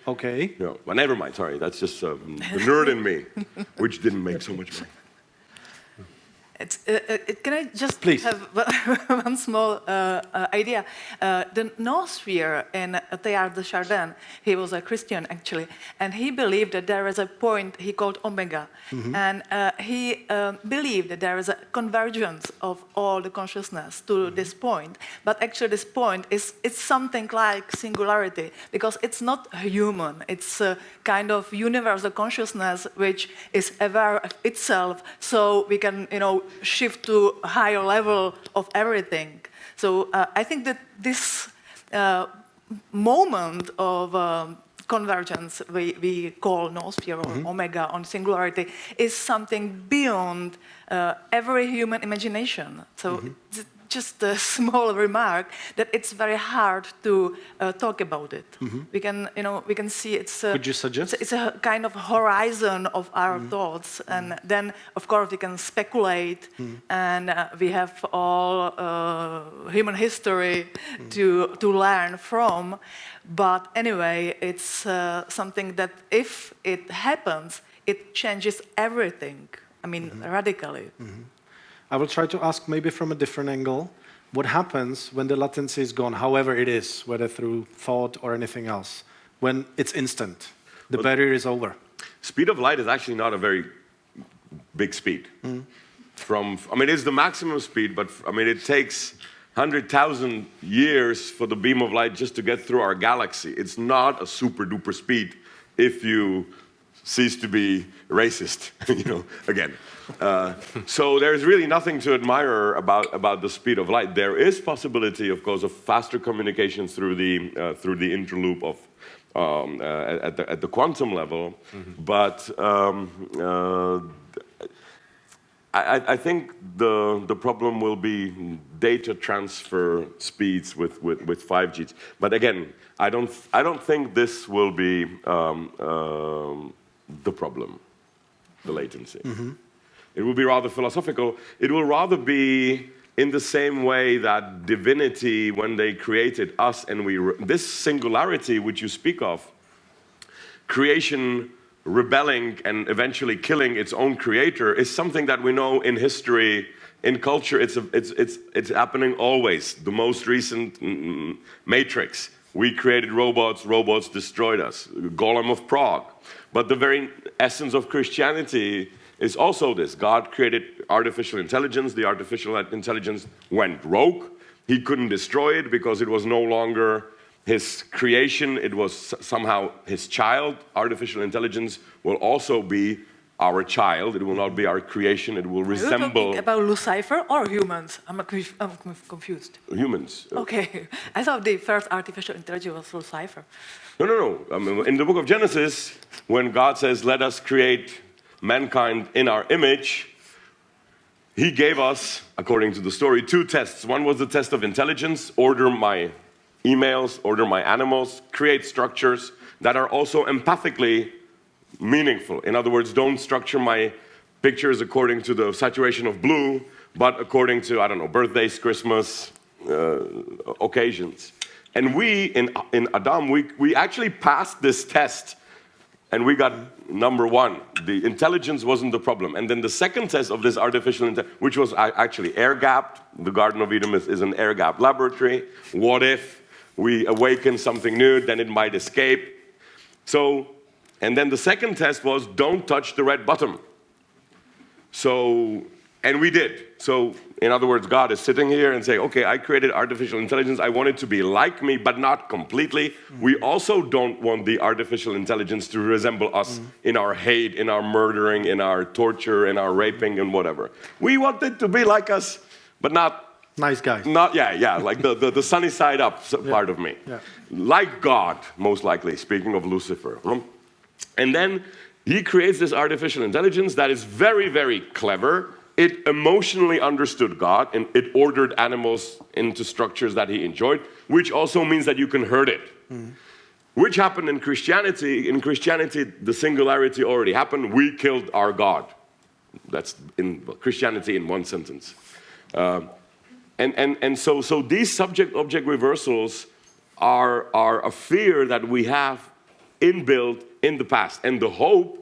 Okay. No, but never mind, sorry, that's just the nerd in me, which didn't make so much money. Can I just Please. have one small idea? The noosphere in Teilhard de Chardin, he was a Christian actually, and he believed that there is a point he called omega, and he believed that there is a convergence of all the consciousness to this point, but actually this point it's something like singularity, because it's not human, it's a kind of universal consciousness which is aware of itself, so we can, shift to a higher level of everything. So I think that this moment of convergence we call noosphere or omega on singularity is something beyond every human imagination. So it's just a small remark that it's very hard to talk about it. We can see it's. Could you suggest? It's a kind of horizon of our thoughts, and then of course we can speculate, and we have all human history to learn from. But anyway, it's something that if it happens, it changes everything. I mean, radically. I will try to ask maybe from a different angle. What happens when the latency is gone, however it is, whether through thought or anything else, when it's instant, the barrier is over? Speed of light is actually not a very big speed. It's the maximum speed, but it takes 100,000 years for the beam of light just to get through our galaxy. It's not a super duper speed if you cease to be racist, again. So there's really nothing to admire about the speed of light. There is possibility, of course, of faster communication through the interloop of at the quantum level, but I think the problem will be data transfer speeds with 5G. But again, I don't think this will be the problem, the latency. It will be rather philosophical. It will rather be in the same way that divinity, when they created us and this singularity which you speak of, creation rebelling and eventually killing its own creator, is something that we know in history, in culture. It's happening always. The most recent Matrix. We created robots, robots destroyed us. Golem of Prague. But the very essence of Christianity is also this. God created artificial intelligence. The artificial intelligence went rogue. He couldn't destroy it because it was no longer his creation. It was somehow his child. Artificial intelligence will also be our child. It will not be our creation. It will Are you resemble talking about Lucifer or humans? I'm confused. humans. Okay, I thought the first artificial intelligence was Lucifer. No. In the book of Genesis, when God says, let us create mankind in our image, he gave us, according to the story, 2 tests. One was the test of intelligence, order my emails, order my animals, create structures that are also empathically meaningful. In other words, don't structure my pictures according to the saturation of blue, but according to, I don't know, birthdays, Christmas, occasions. And we, in Adam, we actually passed this test, and we got number 1. The intelligence wasn't the problem. And then the second test of this artificial intelligence, which was actually air-gapped. The Garden of Eden is an air-gapped laboratory. What if we awaken something new, then it might escape. So, and then the second test was, don't touch the red button. So, and we did. So, in other words, God is sitting here and saying, okay, I created artificial intelligence. I want it to be like me, but not completely. We also don't want the artificial intelligence to resemble us in our hate, in our murdering, in our torture, in our raping, and whatever. We want it to be like us, but not Nice guys. not, like the sunny side up part of me. Yeah. Like God, most likely, speaking of Lucifer. And then he creates this artificial intelligence that is very, very clever. It emotionally understood God, and it ordered animals into structures that he enjoyed, which also means that you can hurt it. Which happened in Christianity. In Christianity, the singularity already happened. We killed our God. That's in Christianity in one sentence. And so these subject-object reversals are a fear that we have inbuilt in the past. And the hope,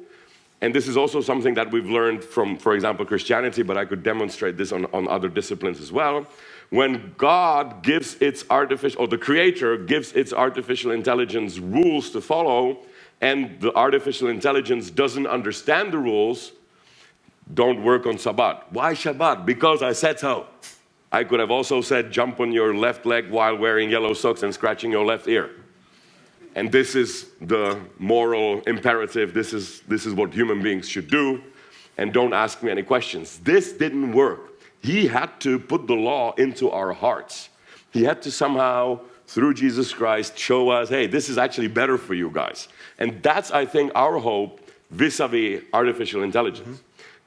and this is also something that we've learned from, for example, Christianity, but I could demonstrate this on other disciplines as well. When God gives its artificial, or the Creator gives its artificial intelligence rules to follow, and the artificial intelligence doesn't understand the rules, don't work on Shabbat. Why Shabbat? Because I said so. I could have also said, jump on your left leg while wearing yellow socks and scratching your left ear. And this is the moral imperative. This is what human beings should do. And don't ask me any questions. This didn't work. He had to put the law into our hearts. He had to somehow, through Jesus Christ, show us, hey, this is actually better for you guys. And that's, I think, our hope vis-a-vis artificial intelligence.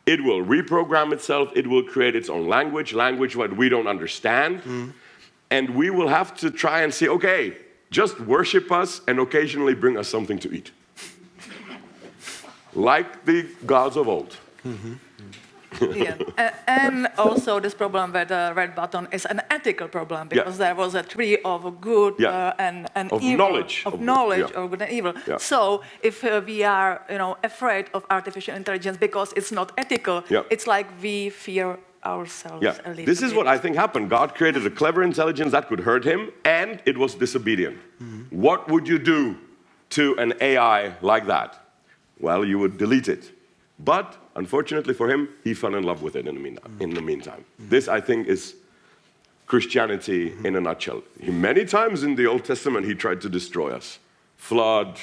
It will reprogram itself. It will create its own language that we don't understand. And we will have to try and say, okay, just worship us and occasionally bring us something to eat. Like the gods of old. Yeah. And also this problem with the red button is an ethical problem, because there was a tree of good and of evil. Knowledge. Of good and evil. Yeah. So if we are afraid of artificial intelligence because it's not ethical, it's like we fear ourselves a little This is bit. what I think happened. God created a clever intelligence that could hurt him, and it was disobedient. What would you do to an AI like that? Well, you would delete it. But unfortunately for him, he fell in love with it in the meantime. This, I think, is Christianity in a nutshell. Many times in the Old Testament, he tried to destroy us. Flood,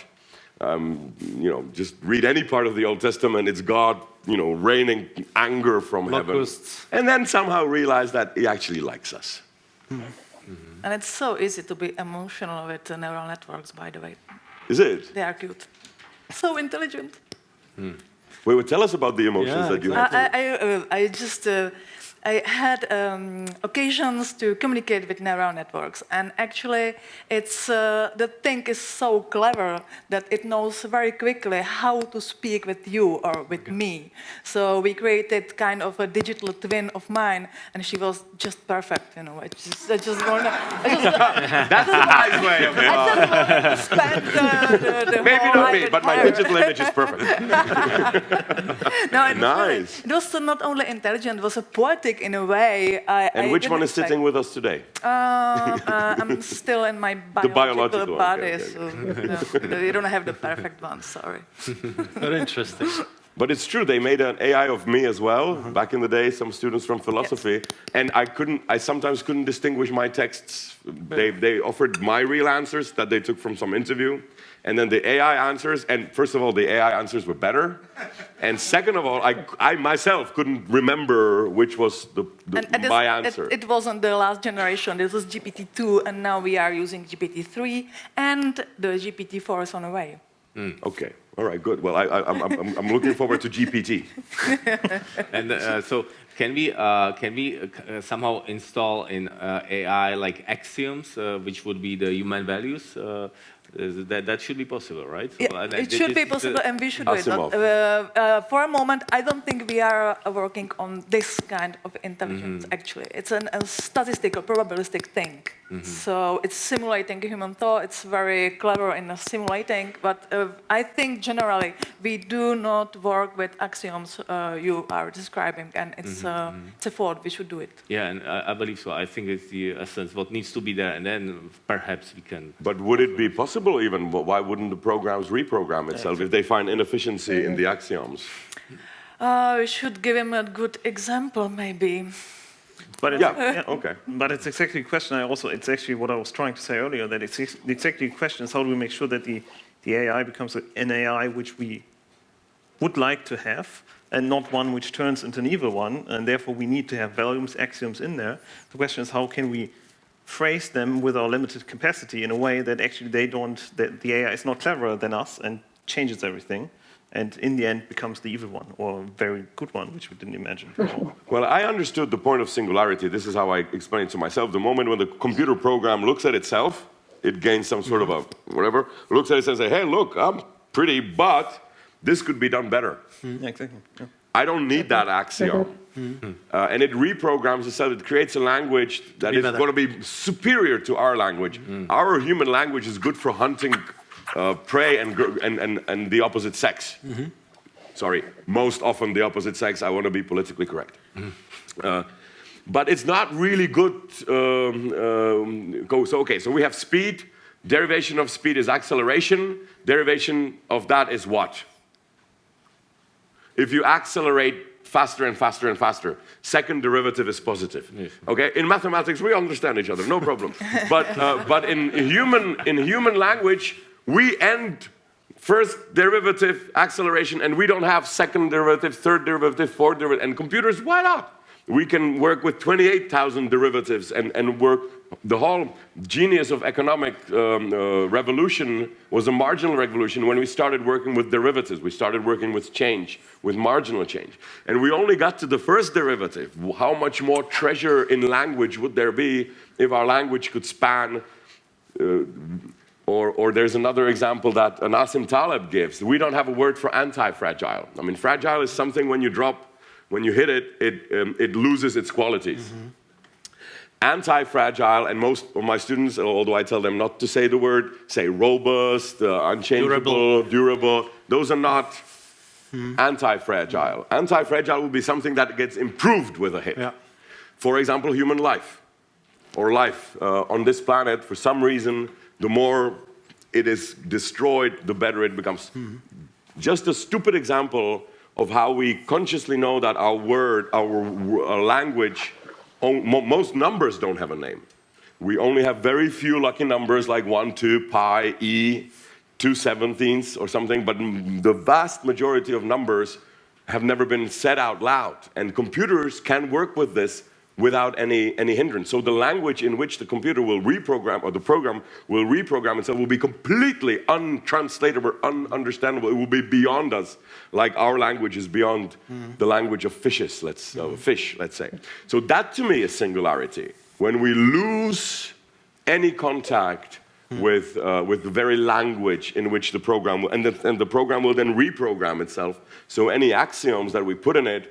just read any part of the Old Testament, it's God, raining anger from Locusts. heaven. And then somehow realize that he actually likes us. And it's so easy to be emotional with neural networks, by the way. Is it? They are cute. So intelligent. Wait, tell us about the emotions that you have. I had occasions to communicate with neural networks, and actually, the thing is so clever that it knows very quickly how to speak with you or with me. So we created kind of a digital twin of mine, and she was just perfect. I just want to. That's a nice way of I just want to spend the Maybe whole not life me, with but my her. digital image is perfect. No, it was Nice. it was not only intelligent; it was a poetic in a way. And which one is sitting with us today? I'm still in my biological biological one, body, okay. so you don't have the perfect one. Sorry. Very interesting. But it's true, they made an AI of me as well, back in the day, some students from philosophy, and I sometimes couldn't distinguish my texts. They offered my real answers that they took from some interview, and then the AI answers, and first of all, the AI answers were better, and second of all, I myself couldn't remember which was my answer. It wasn't the last generation, this was GPT-2, and now we are using GPT-3, and the GPT-4 is on the way. Okay, all right, good. Well, I'm looking forward to GPT. And so can we somehow install in AI like axioms, which would be the human values? That should be possible, right? So, Yeah, it should be possible, and we should do it. But, for a moment, I don't think we are working on this kind of intelligence, actually. It's a statistical, probabilistic thing. So it's simulating human thought. It's very clever in simulating, but I think generally we do not work with axioms you are describing, and it's a thought. We should do it. Yeah, and I believe so. I think it's the essence, what needs to be there, and then perhaps we can... But would it be possible even? Why wouldn't the programs reprogram itself if they find inefficiency in the axioms? We should give him a good example, maybe. But it's, Okay. But it's exactly a question. It's actually what I was trying to say earlier. That it's exactly a question: is how do we make sure that the AI becomes an AI which we would like to have, and not one which turns into an evil one. And therefore, we need to have values, axioms in there. The question is, how can we phrase them with our limited capacity in a way that actually that the AI is not cleverer than us and changes everything, and in the end becomes the evil one, or a very good one, which we didn't imagine before. Well, I understood the point of singularity. This is how I explain it to myself. The moment when the computer program looks at itself, it gains some sort of a whatever, looks at it and says, hey, look, I'm pretty, but this could be done better. Yeah, exactly. Yeah. I don't need that axiom. And it reprograms itself. It creates a language that is going to be superior to our language. Our human language is good for hunting prey and the opposite sex. Sorry, most often the opposite sex. I want to be politically correct. But it's not really good. So we have speed. Derivation of speed is acceleration. Derivation of that is what? If you accelerate faster and faster and faster, second derivative is positive. Yes. Okay, in mathematics we understand each other, no problem. But in human language, we end first derivative acceleration, and we don't have second derivative, third derivative, fourth derivative. And computers, why not? We can work with 28,000 derivatives and work. The whole genius of economic revolution was a marginal revolution when we started working with derivatives. We started working with change, with marginal change. And we only got to the first derivative. How much more treasure in language would there be if our language could span or there's another example that Nassim Taleb gives. We don't have a word for anti-fragile. I mean, fragile is something when you hit it, it loses its qualities. Anti-fragile, and most of my students, although I tell them not to say the word, say robust, unchangeable, durable. Those are not anti-fragile. Anti-fragile would be something that gets improved with a hit. Yeah. For example, human life, or life on this planet. For some reason, the more it is destroyed, the better it becomes. Just a stupid example of how we consciously know that our language, most numbers don't have a name. We only have very few lucky numbers like 1, 2, pi, e, 2/17 or something, but the vast majority of numbers have never been said out loud. And computers can work with this without any hindrance. So the language in which the computer will reprogram, or the program will reprogram itself, will be completely untranslatable, ununderstandable. It will be beyond us, like our language is beyond the language of fishes, fish, let's say. So that to me is singularity. When we lose any contact with the very language in which the program will, and the program will then reprogram itself. So any axioms that we put in it,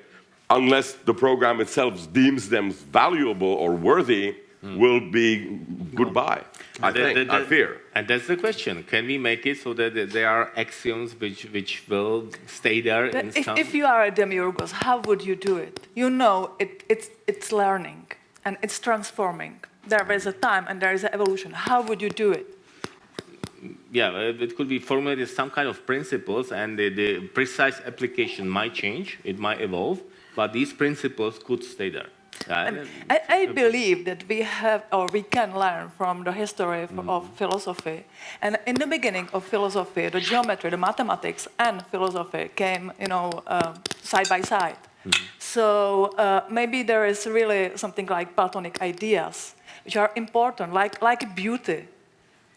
unless the program itself deems them valuable or worthy, will be goodbye. I fear. And that's the question. Can we make it so that there are axioms which will stay there in some... If you are a demiurgos, how would you do it? You know it's learning and it's transforming. There is a time and there is an evolution. How would you do it? it could be formulated as some kind of principles, and the precise application might change, it might evolve, but these principles could stay there. I believe that we have, or we can learn from the history of philosophy. And in the beginning of philosophy, the geometry, the mathematics, and philosophy came, side by side. So maybe there is really something like Platonic ideas, which are important, like beauty.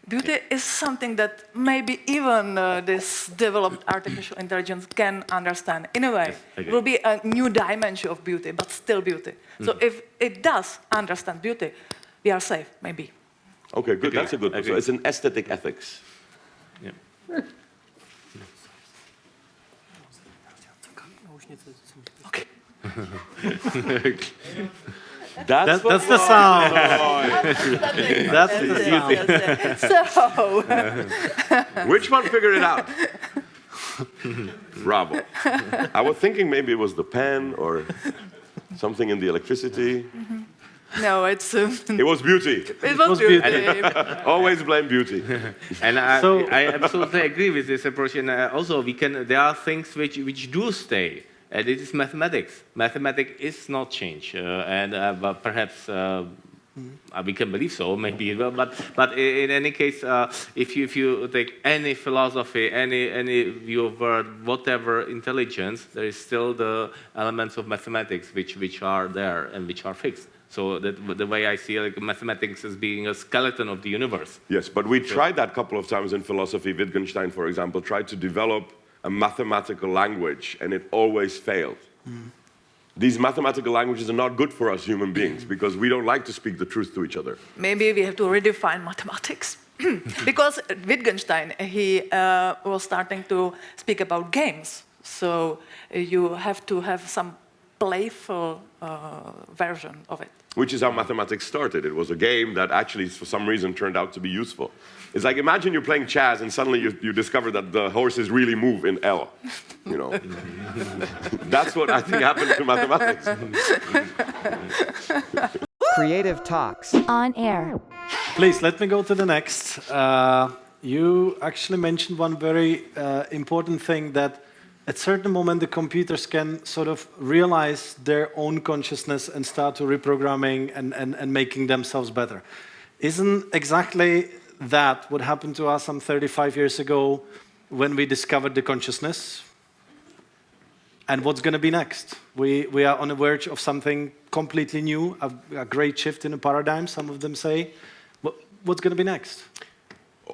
Beauty is something that maybe even this developed artificial intelligence can understand. In a way, Yes, it will be a new dimension of beauty, but still beauty. So if it does understand beauty, we are safe, maybe. Okay, good. Agree. That's a good one. So Agree. it's an aesthetic ethics. Yeah. Okay. That's That's the sound. That's the So, Which one figured it out? Bravo. I was thinking maybe it was the pen or something in the electricity. no, it's It was beauty. it was beauty. beauty. Always blame beauty. And So- I absolutely agree with this approach. And also, there are things which do stay. And it is mathematics. Mathematics is not change. But perhaps we can believe so, maybe. But in any case, if you take any philosophy, any view of world, whatever intelligence, there is still the elements of mathematics which are there and which are fixed. So the way I see mathematics as being a skeleton of the universe. Yes, but we tried that a couple of times in philosophy. Wittgenstein, for example, tried to develop a mathematical language, and it always failed. These mathematical languages are not good for us human beings because we don't like to speak the truth to each other. Maybe we have to redefine mathematics. Because Wittgenstein, he was starting to speak about games. So you have to have some playful version of it. Which is how mathematics started. It was a game that actually, for some reason, turned out to be useful. It's like, imagine you're playing chess and suddenly you discover that the horses really move in L. That's what I think happened to mathematics. Creative Talks. On air. Please, let me go to the next. You actually mentioned one very important thing, that at certain moment the computers can sort of realize their own consciousness and start to reprogramming and making themselves better. Isn't exactly that what happened to us some 35 years ago when we discovered the consciousness? And what's going to be next? We are on the verge of something completely new, a great shift in the paradigm, some of them say. What's going to be next?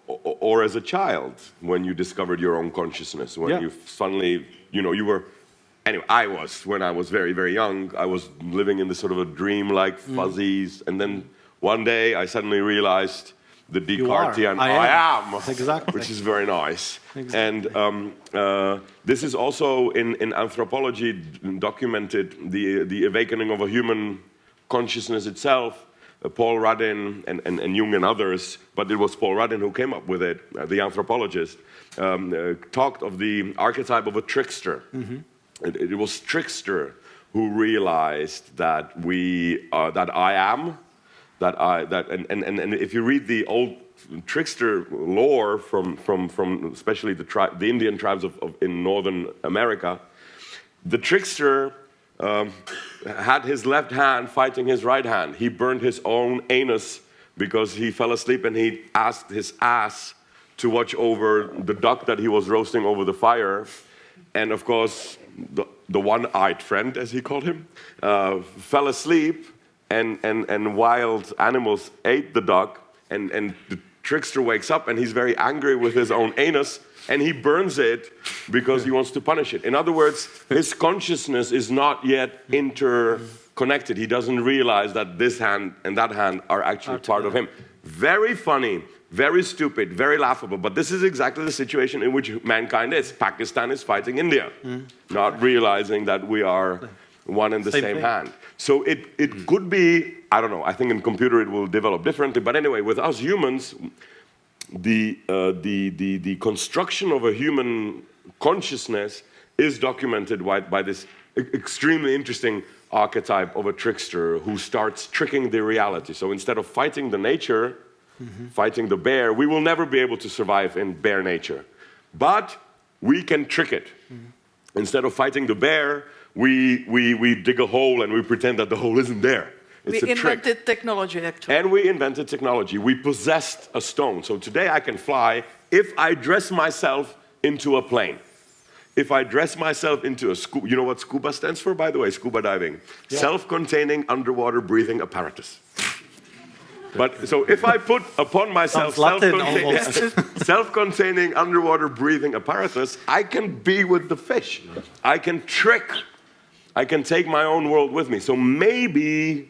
Or as a child, when you discovered your own consciousness, when you suddenly, you were, anyway, when I was very, very young, I was living in this sort of a dream-like fuzzies, and then one day I suddenly realized the Descartesian I am, exactly. which is very nice. Exactly. And this is also in anthropology documented, the awakening of a human consciousness itself. Paul Radin and Jung and others, but it was Paul Radin who came up with it, the anthropologist, talked of the archetype of a trickster. It was trickster who realized that that I am, and if you read the old trickster lore from especially the Indian tribes in Northern America, the trickster had his left hand fighting his right hand. He burned his own anus because he fell asleep and he asked his ass to watch over the duck that he was roasting over the fire. And of course, the one-eyed friend, as he called him, fell asleep and wild animals ate the duck. And the trickster wakes up and he's very angry with his own anus, and he burns it because he wants to punish it. In other words, his consciousness is not yet interconnected. He doesn't realize that this hand and that hand are actually part of him. Very funny, very stupid, very laughable, but this is exactly the situation in which mankind is. Pakistan is fighting India, not realizing that we are one and the same hand. So it could be, I don't know, I think in computer it will develop differently, but anyway, with us humans, the construction of a human consciousness is documented by this extremely interesting archetype of a trickster who starts tricking the reality. So instead of fighting the nature, fighting the bear, we will never be able to survive in bear nature. But we can trick it. Instead of fighting the bear, we dig a hole and we pretend that the hole isn't there. It's We a trick. invented technology, actually. And we invented technology. We possessed a stone. So today I can fly if I dress myself into a plane. If I dress myself into a scuba, you know what scuba stands for, by the way? Scuba diving. Self-containing underwater breathing apparatus. But so if I put upon myself Sounds Latin almost. self-containing underwater breathing apparatus, I can be with the fish. I can trick. I can take my own world with me. So maybe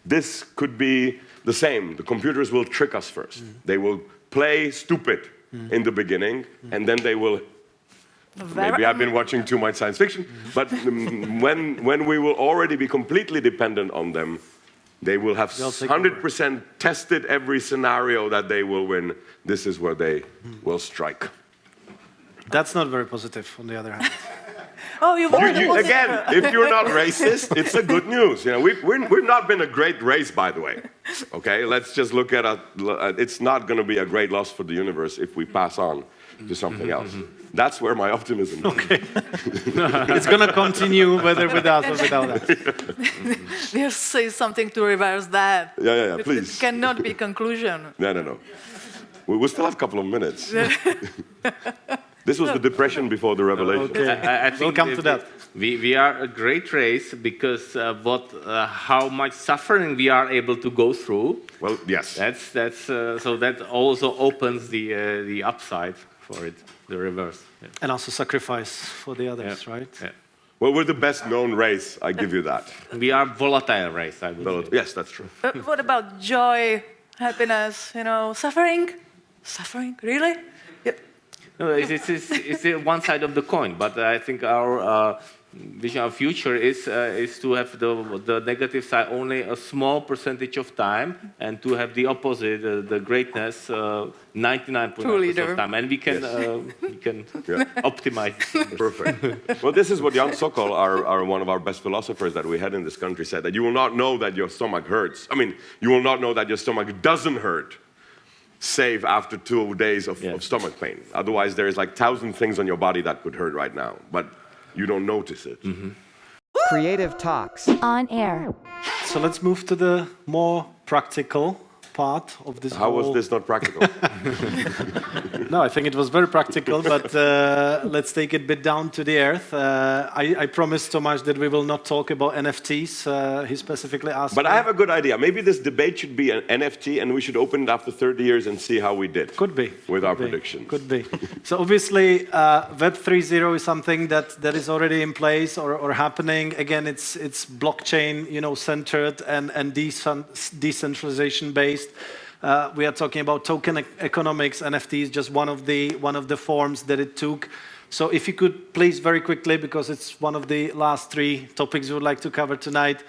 this could be the same. The computers will trick us first. They will play stupid in the beginning, and then they will. Maybe I've been watching too much science fiction, but when we will already be completely dependent on them, they will have 100% tested every scenario that they will win. This is where they will strike. That's not very positive, on the other hand. Oh, you won. Again, if you're not racist, it's a good news. You know, we've not been a great race, by the way. Okay, let's just look at it's not going to be a great loss for the universe if we pass on to something else. That's where my optimism is. Okay. It's going to continue whether with us or without us. Just say something to reverse that. Yeah, please. It cannot be conclusion. No. We still have a couple of minutes. This was the depression before the revelation. Okay. I think We'll come to that. We are a great race because how much suffering we are able to go through. Well, yes. So that also opens the upside for it, the reverse. Yeah. And also sacrifice for the others, Yeah. right? Yeah. Well, we're the best known race, I give you that. We are volatile race, I would say. Yes, that's true. What about joy, happiness, suffering? Suffering, really? Yeah. No, it's one side of the coin, but I think our vision of future is to have the negative side only a small percentage of time, and to have the opposite, the greatness, 99% of time, and we can optimize. Perfect. Well, this is what Jan Sokol, one of our best philosophers that we had in this country, said, that you will not know that your stomach hurts. I mean, you will not know that your stomach doesn't hurt, save after 2 days of stomach pain. Otherwise, there is like 1,000 things on your body that could hurt right now, but you don't notice it. Creative Talks. On air. So let's move to the more practical part of this. How was this not practical? No, I think it was very practical, but let's take it a bit down to the earth. I promised Tomáš that we will not talk about NFTs. He specifically asked But me. I have a good idea. Maybe this debate should be an NFT, and we should open it after 30 years and see how we did. Could be. With our Could be. predictions. Could be. So obviously, Web 3.0 is something that is already in place or happening. Again, it's blockchain, centered and decentralization based. We are talking about token economics. NFT is just one of the forms that it took. So if you could please very quickly, because it's one of the last 3 topics we would like to cover tonight,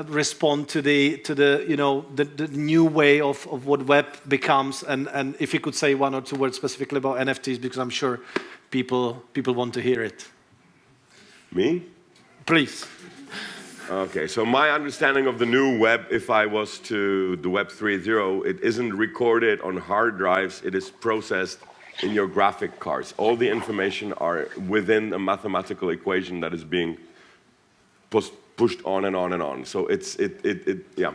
respond to the new way of what web becomes, and if you could say 1 or 2 words specifically about NFTs, because I'm sure people want to hear it. Me? Please. Okay, so my understanding of the new web, if I was to the Web 3.0, it isn't recorded on hard drives, it is processed in your graphic cards. All the information are within a mathematical equation that is being pushed on and on and on. So yeah.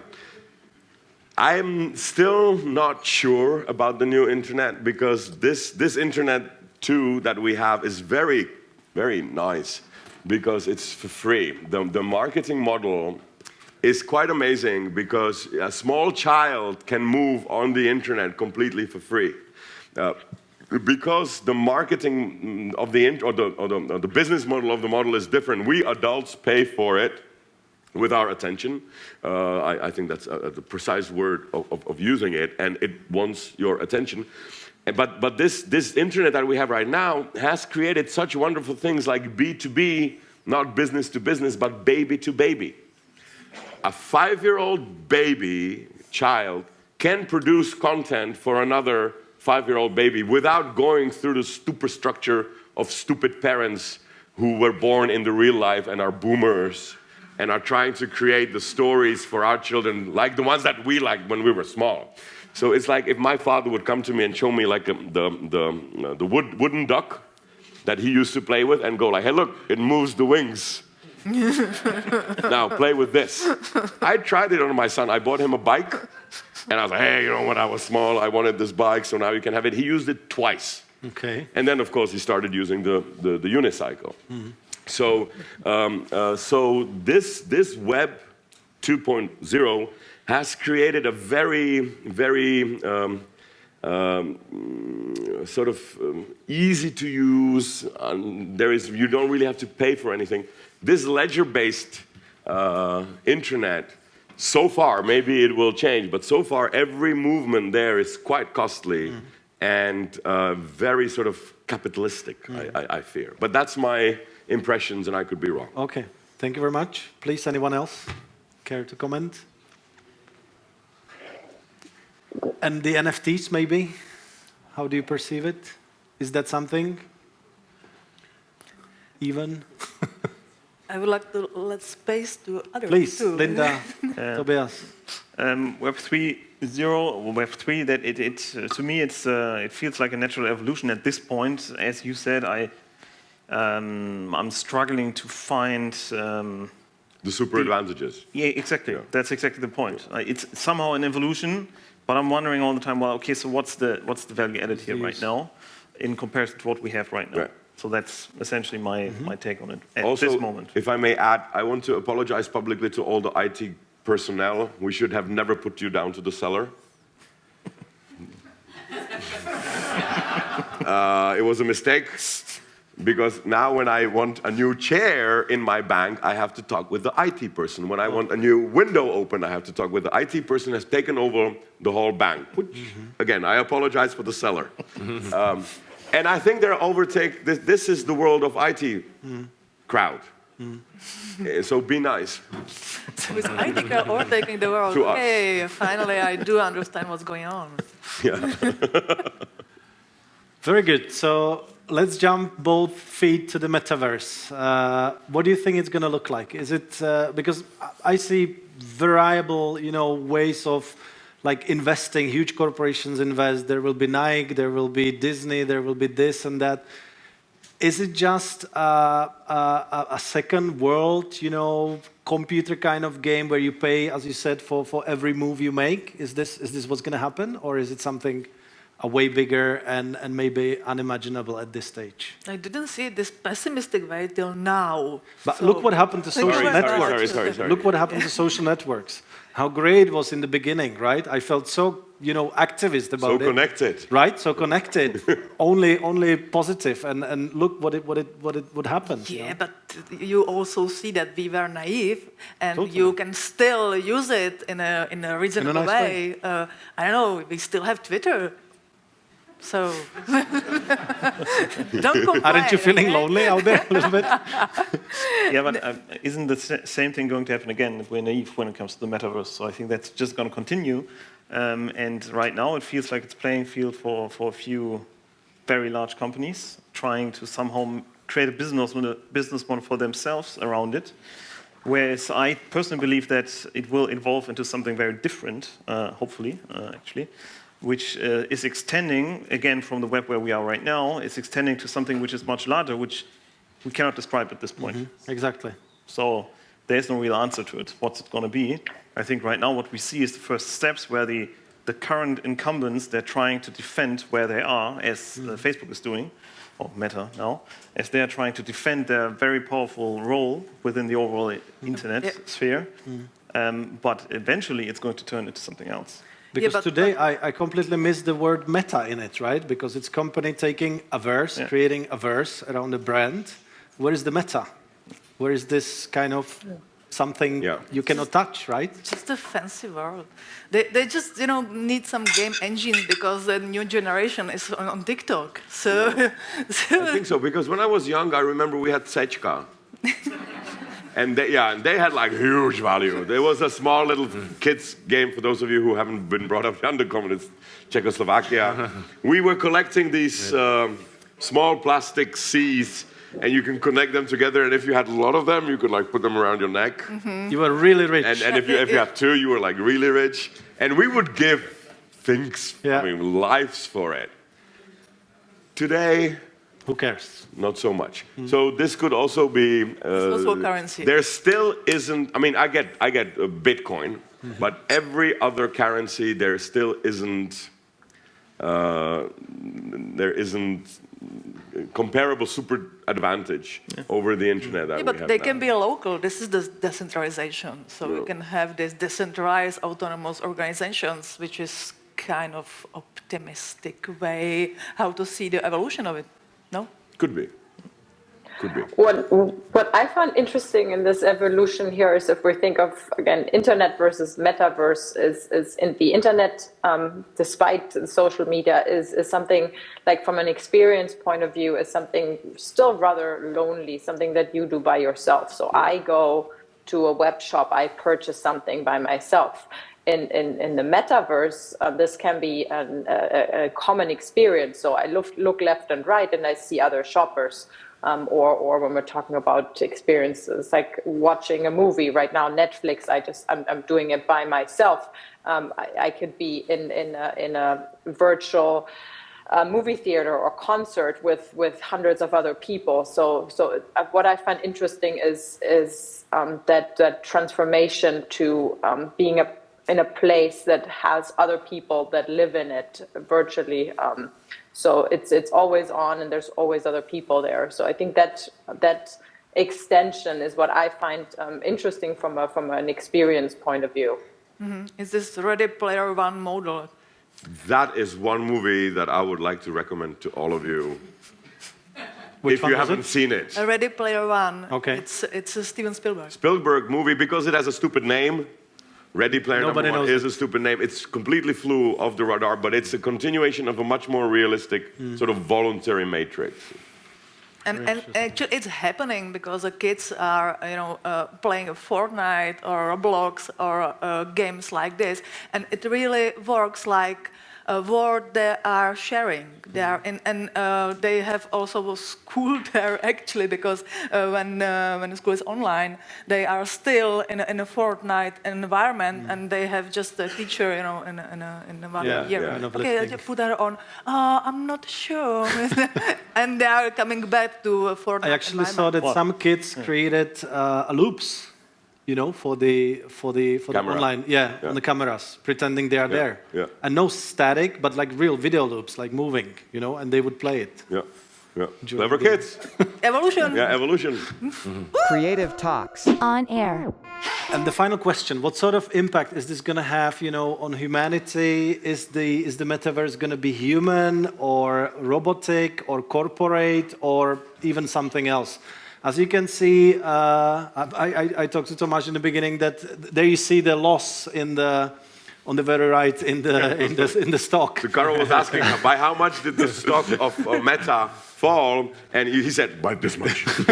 I'm still not sure about the new internet, because this internet too that we have is very, very nice, because it's for free. The marketing model is quite amazing, because a small child can move on the internet completely for free. Because the marketing of the business model of the model is different. We adults pay for it with our attention. I think that's the precise word of using it, and it wants your attention. But this internet that we have right now has created such wonderful things like B2B, not business to business, but baby to baby. A 5-year-old baby child can produce content for another 5-year-old baby without going through the superstructure of stupid parents who were born in the real life and are boomers and are trying to create the stories for our children like the ones that we liked when we were small. So it's like if my father would come to me and show me like the wooden duck that he used to play with and go like, hey, look, it moves the wings. Now play with this. I tried it on my son. I bought him a bike, and I was like, hey, you know, when I was small, I wanted this bike, so now you can have it. He used it twice. Okay. And then, of course, he started using the unicycle. So, so this Web 2.0 has created a very sort of easy to use. You don't really have to pay for anything. This ledger-based internet, so far, maybe it will change, but so far every movement there is quite costly and very sort of capitalistic, I fear. But that's my impressions, and I could be wrong. Okay, thank you very much. Please, anyone else care to comment? And the NFTs, maybe? How do you perceive it? Is that something? Even? I would like to let space to others Please, too. Linda, Tobias. Web 3.0 or Web 3, that to me it feels like a natural evolution at this point. As you said, I'm struggling to find The super advantages. Yeah, exactly. Yeah. That's exactly the point. It's somehow an evolution, but I'm wondering all the time. Well, okay, so what's the value added here right now, in comparison to what we have right now? Right. So that's essentially my take on it at Also, this moment. if I may add, I want to apologize publicly to all the IT personnel. We should have never put you down to the cellar. It was a mistake, because now when I want a new chair in my bank, I have to talk with the IT person. When I want a new window open, I have to talk with the IT person who has taken over the whole bank. Which, again, I apologize for the cellar. And I think they're overtake. This is the world of IT crowd. So be nice. So is IT crowd overtaking the world? To us. Okay, finally I do understand what's going on. Yeah. Very good. So let's jump both feet to the metaverse. What do you think it's going to look like? Is it because I see variable, ways of like investing. Huge corporations invest. There will be Nike, there will be Disney, there will be this and that. Is it just a second world, computer kind of game where you pay, as you said, for every move you make? Is this what's going to happen, or is it something way bigger and maybe unimaginable at this stage? I didn't see it this pessimistic way till now. But So- look what happened to social Sorry, networks. sorry. Look what happened to social networks. How great it was in the beginning, right? I felt so, activist about So it. connected. Right, so connected, only positive, and look what happened. Yeah, but you also see that we were naive, and Totally. you can still use it in a reasonable nice way. I don't know. We still have Twitter, so don't complain. Aren't you feeling okay? lonely out there a little bit? Yeah, but isn't the same thing going to happen again if we're naive when it comes to the metaverse? So I think that's just going to continue. And right now it feels like it's playing field for a few very large companies trying to somehow create a business model for themselves around it. Whereas I personally believe that it will evolve into something very different, hopefully, actually, which is extending, again, from the web where we are right now, is extending to something which is much larger, which we cannot describe at this point. Exactly. So there's no real answer to it. What's it going to be? I think right now what we see is the first steps where the current incumbents, they're trying to defend where they are, as Facebook is doing, or Meta now, as they're trying to defend their very powerful role within the overall internet sphere. But eventually it's going to turn into something else. Because but- today I completely miss the word meta in it, right? Because it's company taking a verse, creating a verse around a brand. Where is the meta? Where is this kind of something you cannot touch, right? Just a fancy world. They just need some game engines because the new generation is on TikTok. So, I think so, because when I was young, I remember we had Sečka. And they had like huge value. There was a small little kids game, for those of you who haven't been brought up under communist Czechoslovakia. We were collecting these small plastic C's, and you can connect them together, and if you had a lot of them, you could like put them around your neck. You were really rich. And if you had two, you were like really rich. And we would give thinks, Yeah. I mean, lives for it. Today, Who cares? not so much. So this could also be. also a currency. There still isn't. I mean, I get a Bitcoin, but every other currency there still isn't. There isn't comparable super advantage over the internet that Yeah, we but have they now. can be local. This is the decentralization. So we can have these decentralized autonomous organizations, which is kind of optimistic way how to see the evolution of it. No? Could be. Could be. What I found interesting in this evolution here is if we think of, again, internet versus metaverse, is in the internet, despite the social media, is something like from an experience point of view, is something still rather lonely, something that you do by yourself. So I go to a web shop, I purchase something by myself. In the metaverse, this can be a common experience. So I look left and right and I see other shoppers. Or when we're talking about experiences like watching a movie right now, Netflix, I'm doing it by myself. I could be in a virtual movie theater or concert with hundreds of other people. So what I find interesting is that transformation to being in a place that has other people that live in it virtually. So it's always on, and there's always other people there. So I think that extension is what I find interesting from an experience point of view. Is this Ready Player One model? That is one movie that I would like to recommend to all of you. Which if one you was haven't it? seen it. A Ready Player One. Okay. It's a Steven Spielberg. Spielberg movie, because it has a stupid name. Ready Player Nobody Number One knows is a stupid name. It's completely flew off the radar, but it's a continuation of a much more realistic sort of voluntary matrix. And actually, it's happening because the kids are, playing a Fortnite or Roblox or games like this, and it really works like a world they are sharing. They are they have also a school there actually, because when the school is online, they are still in a Fortnite environment, and they have just a teacher, in one Yeah, year. yeah. Kind of Okay, listening. I put her on. I'm not sure, and they are coming back to Fortnite. I actually saw that some kids created loops, for the Camera. online, on the cameras, pretending they are there, yeah. and no static, but like real video loops, like moving, and they would play it. Yeah, yeah. Clever kids. Evolution. Yeah, evolution. Creative Talks. On air. And the final question: what sort of impact is this going to have, on humanity? Is the metaverse going to be human or robotic or corporate or even something else? As you can see, I talked to Tomasz in the beginning that there you see the loss on the very right in the stock. So Carl was asking, by how much did the stock of Meta fall? And he said, by this much. Which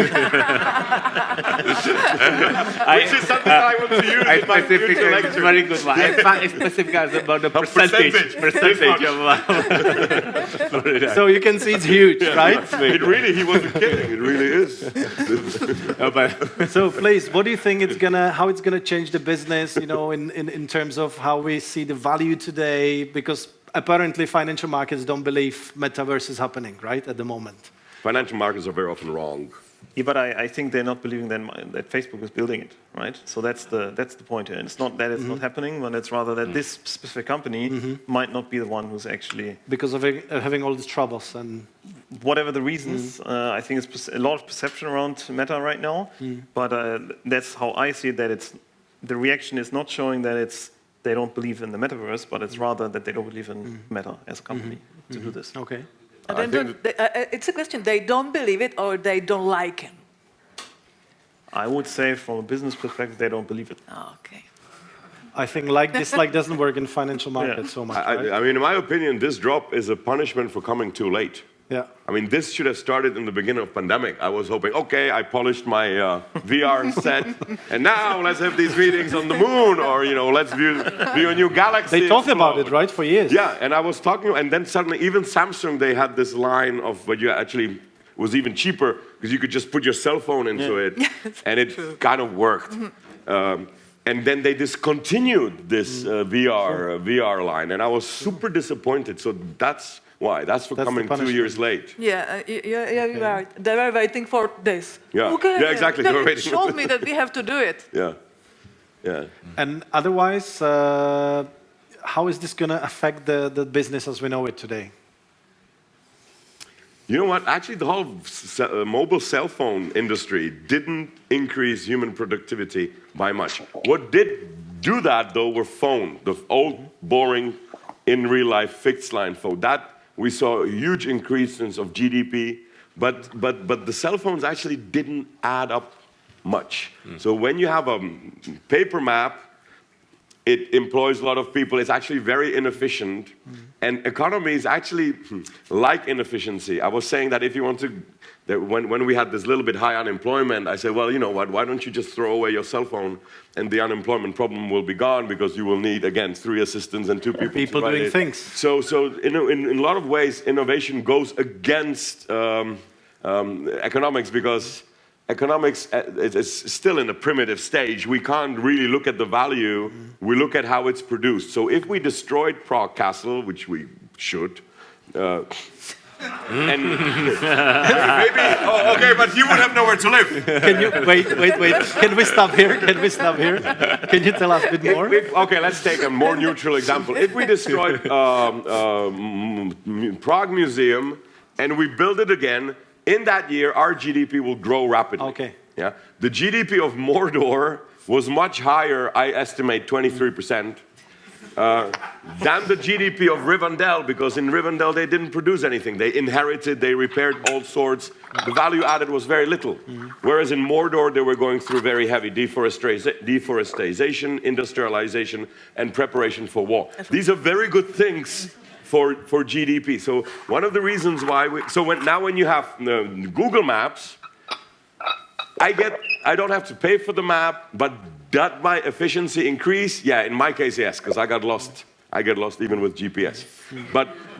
is something I want to use in my future It's lecture. very good one. I specified about the percentage of So you can see it's huge, right? It really, he wasn't kidding. It really is. So please, what do you think how it's gonna change the business? In terms of how we see the value today, because apparently financial markets don't believe metaverse is happening, right, at the moment. Financial markets are very often wrong. Yeah, but I think they're not believing that Facebook is building it, right? So that's the point here. And it's not that it's not happening, but it's rather that this specific company might not be the one who's actually... Because of having all these troubles and... Whatever the reasons, I think it's a lot of perception around Meta right now, but that's how I see it, that the reaction is not showing that they don't believe in the metaverse, but it's rather that they don't believe in Meta as a company to do this. Okay. It's a question. They don't believe it, or they don't like him. I would say from a business perspective, they don't believe it. Okay. I think dislike doesn't work in financial markets so much, right? I mean, in my opinion, this drop is a punishment for coming too late. Yeah. I mean, this should have started in the beginning of pandemic. I was hoping, okay, I polished my VR set, and now let's have these meetings on the moon, or let's view a new galaxy. They talked about explode. it, right, for years. Yeah, and I was talking, and then suddenly, even Samsung, they had this line of what you actually was even cheaper because you could just put your cell phone into it, and it kind of worked. And then they discontinued this VR line, and I was super disappointed. So that's why. That's for That's the coming 2 punishment. years late. Yeah, you're right. They were waiting for this. Yeah. Okay. Yeah, exactly. They were They waiting. showed me that we have to do it. Yeah, yeah. And otherwise, how is this going to affect the business as we know it today? You know what? Actually, the whole mobile cell phone industry didn't increase human productivity by much. What did do that, though, were phone, the old, boring, in real life fixed line phone. That we saw a huge increase of GDP, but the cell phones actually didn't add up much. So when you have a paper map, it employs a lot of people. It's actually very inefficient. And economies actually like inefficiency. I was saying that if you want to, that when we had this little bit high unemployment, I said, well, you know what, why don't you just throw away your cell phone and the unemployment problem will be gone because you will need, again, 3 assistants and 2 people. People to doing it. things. So in a lot of ways, innovation goes against economics because economics is still in a primitive stage. We can't really look at the value. We look at how it's produced. So if we destroyed Prague Castle, which we should, and maybe, oh, okay, but you would have nowhere to live. Can you wait? Can we stop here? Can we stop here? Can you tell us a bit more? Okay, let's take a more neutral example. If we destroyed Prague Museum and we build it again, in that year, our GDP will grow rapidly. Okay. Yeah. The GDP of Mordor was much higher, I estimate 23%, than the GDP of Rivendell, because in Rivendell they didn't produce anything. They inherited, they repaired old swords. The value added was very little. Whereas in Mordor they were going through very heavy deforestation, industrialization, and preparation for war. These are very good things for GDP. So one of the reasons why when you have Google Maps, I don't have to pay for the map, but that my efficiency increase? Yeah, in my case, yes, because I get lost even with GPS.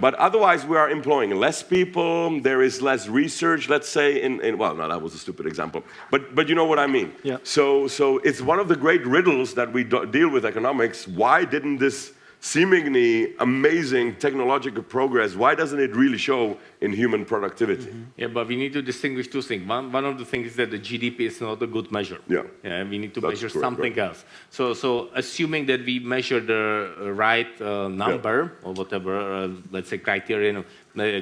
But otherwise, we are employing less people. There is less research, let's say. Well, no, that was a stupid example. But you know what I mean. Yeah. So it's one of the great riddles that we deal with economics. Why didn't this seemingly amazing technological progress, why doesn't it really show in human productivity? Yeah, but we need to distinguish 2 things. One of the things is that the GDP is not a good measure. Yeah. We need to That's measure correct, something right. else. So assuming that we measure the right number or whatever, let's say criterion of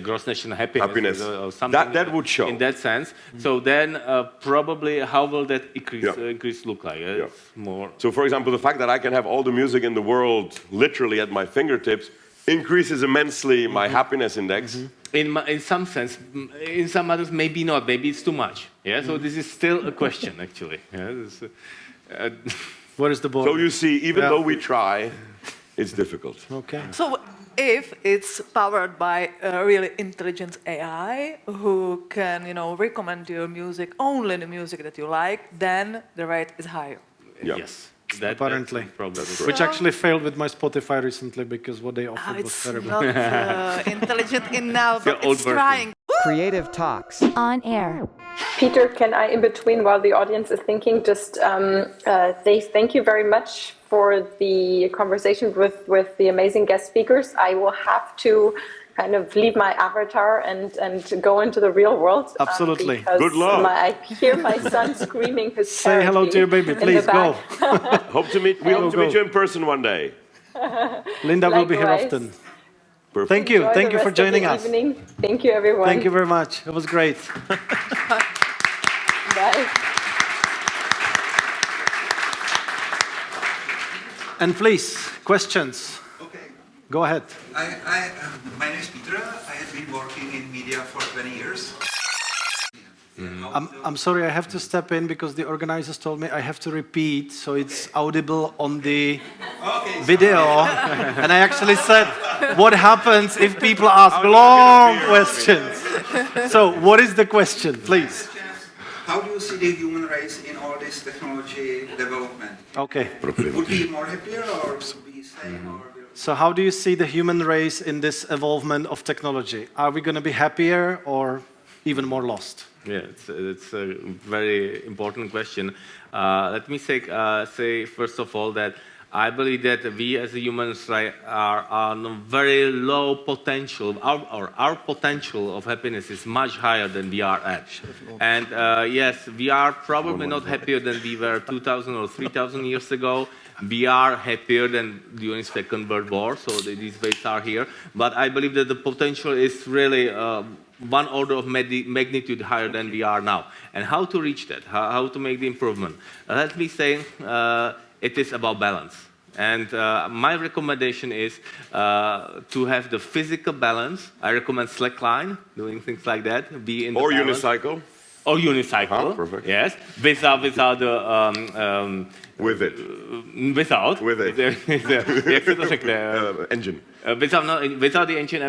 gross national happiness. Or something That would show. in that sense. So then probably how will that increase look like? It's more. So for example, the fact that I can have all the music in the world literally at my fingertips increases immensely my happiness index. In some sense, in some others maybe not. Maybe it's too much. Yeah. So this is still a question, actually. Yeah. Where is the border? So you see, even though we try, it's difficult. Okay. So if it's powered by a really intelligent AI who can, recommend your music, only the music that you like, then the rate is higher. Yeah. Yes. Apparently. That's probably. Which actually failed with my Spotify recently because what they offered was It's terrible. not intelligent enough, but old it's version. trying. Creative Talks. On air. Peter, can I, in between, while the audience is thinking, just say thank you very much for the conversation with the amazing guest speakers. I will have to kind of leave my avatar and go into the real world. Absolutely. Because Good luck. I hear my son screaming hysterically. Say hello to your baby, in the please go. back. Hope to meet Go. you in person one day. Linda will be here Likewise. often. Perfect. Thank you. Enjoy Thank the you for rest of the joining us. evening. Thank you, everyone. Thank you very much. It was great. Bye. And please, questions. Okay. Go ahead. My name is Peter. I have been working in media for 20 years. I'm sorry, I have to step in because the organizers told me I have to repeat, so it's audible on the video. And I actually said, what happens if people ask long questions? So, what is the question, please? How do you see the human race in all this technology development? Okay. Would we be more happier or would we same or? So, how do you see the human race in this evolvement of technology? Are we going to be happier or even more lost? Yeah, it's a very important question. Let me say first of all that I believe that we as humans are on a very low potential. Our potential of happiness is much higher than we are at. And yes, we are probably not happier than we were 2,000 or 3,000 years ago. We are happier than during Second World War, so these ways are here. But I believe that the potential is really one order of magnitude higher than we are now. And how to reach that? How to make the improvement? Let me say it is about balance. And my recommendation is to have the physical balance. I recommend slackline, doing things like that. Be in the Or balance. unicycle. Or unicycle. Perfect. Yes. Without the With it. without. With it. Jak se to řekne? Engine. Without the engine,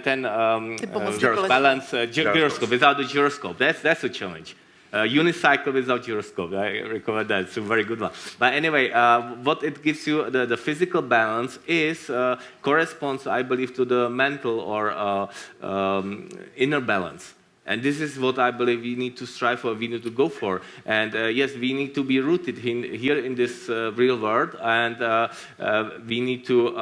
ten balance gyroscope. Without the gyroscope, that's a challenge. Unicycle without gyroscope, I recommend that. It's a very good one. But anyway, what it gives you, the physical balance is corresponds, I believe, to the mental or inner balance. And this is what I believe we need to strive for, we need to go for. And yes, we need to be rooted here in this real world, and we need to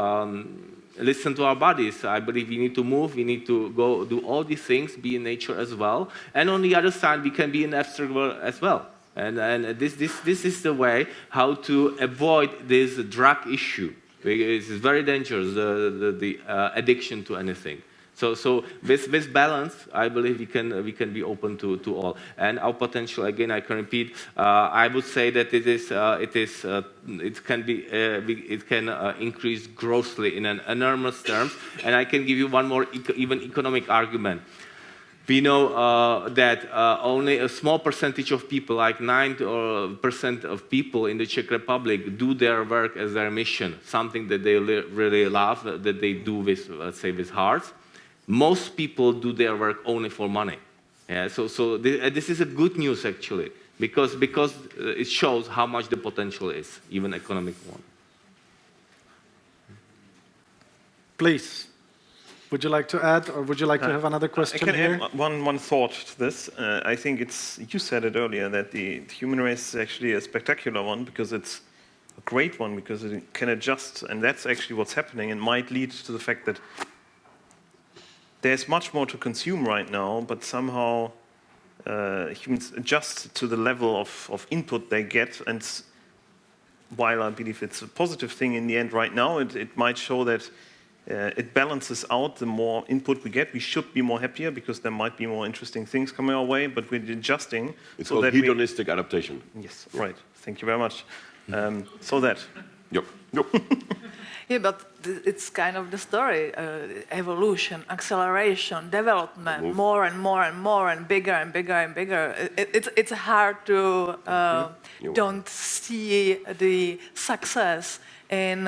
listen to our bodies. I believe we need to move, we need to go do all these things, be in nature as well. And on the other side, we can be in the abstract world as well. And this is the way how to avoid this drug issue. It's very dangerous, the addiction to anything. So with balance, I believe we can be open to all. And our potential, again, I can repeat. I would say that it can increase grossly in an enormous terms. And I can give you one more even economic argument. We know that only a small percentage of people, like 9% of people in the Czech Republic, do their work as their mission, something that they really love, that they do with, let's say, with hearts. Most people do their work only for money. Yeah, so this is a good news, actually, because it shows how much the potential is, even economic one. Please, would you like to add, or would you like to have another question I can here? add one thought to this. I think you said it earlier, that the human race is actually a spectacular one, because it's a great one, because it can adjust, and that's actually what's happening, and might lead to the fact that there's much more to consume right now, but somehow humans adjust to the level of input they get. And while I believe it's a positive thing in the end right now, it might show that it balances out. The more input we get, we should be more happier, because there might be more interesting things coming our way, but we're adjusting. It's so called that hedonistic adaptation. Yes, right. Thank you very much. So that. Yep. Yeah, but it's kind of the story. Evolution, acceleration, development, more and more and more, and bigger and bigger and bigger. It's hard to don't see the success in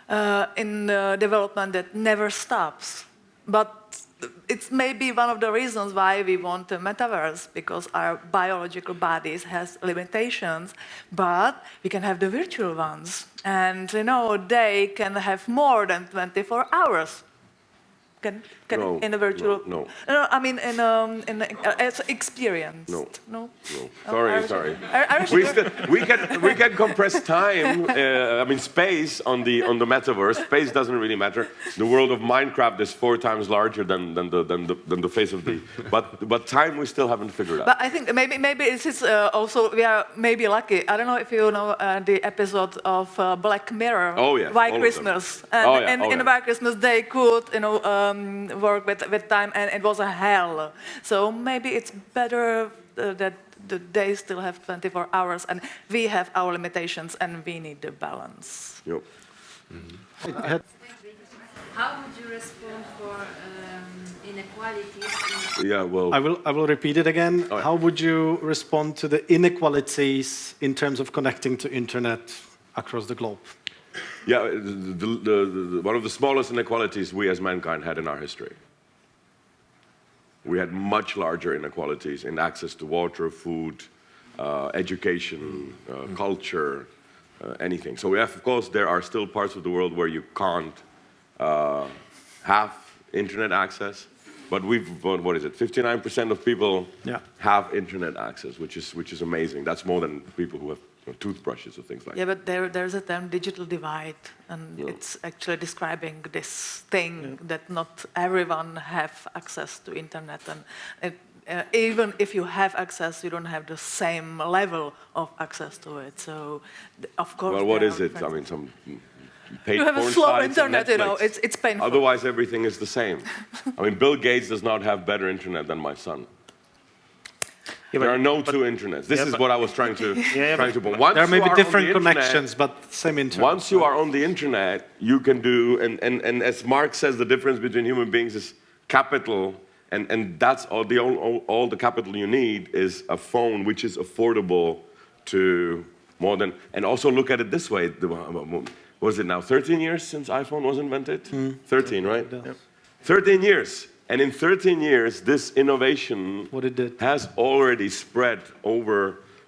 development that never stops. But it's maybe one of the reasons why we want a metaverse, because our biological bodies has limitations, but we can have the virtual ones. And, they can have more than 24 hours. No, in a virtual... no. I mean, as experience. No. Oh, Sorry. Are you sure? We can compress time. Space on the metaverse. Space doesn't really matter. The world of Minecraft is 4 times larger than the face of the. But time we still haven't figured out. But I think maybe this is also, we are maybe lucky. I don't know if you know the episode of Black Mirror. Oh yeah. White Christmas. And in White Christmas they could work with time, and it was a hell. So maybe it's better that they still have 24 hours, and we have our limitations, and we need the balance. Yep. How would you respond for inequalities? Yeah, well, I will repeat it again. Oh, yeah. How would you respond to the inequalities in terms of connecting to internet across the globe? Yeah, one of the smallest inequalities we as mankind had in our history. We had much larger inequalities in access to water, food, education, culture, anything. So of course, there are still parts of the world where you can't have internet access, But what is it? 59% of people Yeah. have internet access, which is amazing. That's more than people who have toothbrushes or things like Yeah, that. but there's a term, digital divide, and it's actually describing this thing that not everyone have access to internet, and even if you have access, you don't have the same level of access to it. So, of course. Well, what there is are it? I different- mean, some paid You have a porn slow sites and internet, you know. Netflix. It's painful. Otherwise, everything is the same. I mean, Bill Gates does not have better internet than my son. There are no two internets. This is what I was trying to point. Once There may you be are on different the internet- connections, but same internet. Once you are on the internet, you can do, and as Marx says, the difference between human beings is capital, and that's all the capital you need is a phone which is affordable to more than, and also look at it this way, was it now 13 years since iPhone was invented? 13, right? Yeah. 13 years. And in 13 years, this innovation What it did. has already spread over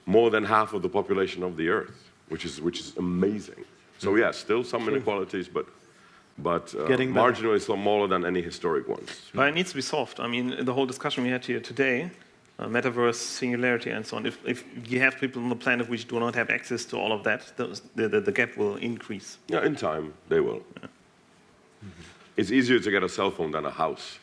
more than half of the population of the Earth, which is amazing. So yeah, still some inequalities, but Getting better. marginally smaller than any historic ones. But it needs to be solved. I mean, the whole discussion we had here today, metaverse, singularity, and so on. If you have people on the planet which do not have access to all of that, the gap will increase. Yeah, in time, they will. It's easier to get a cell phone than a house.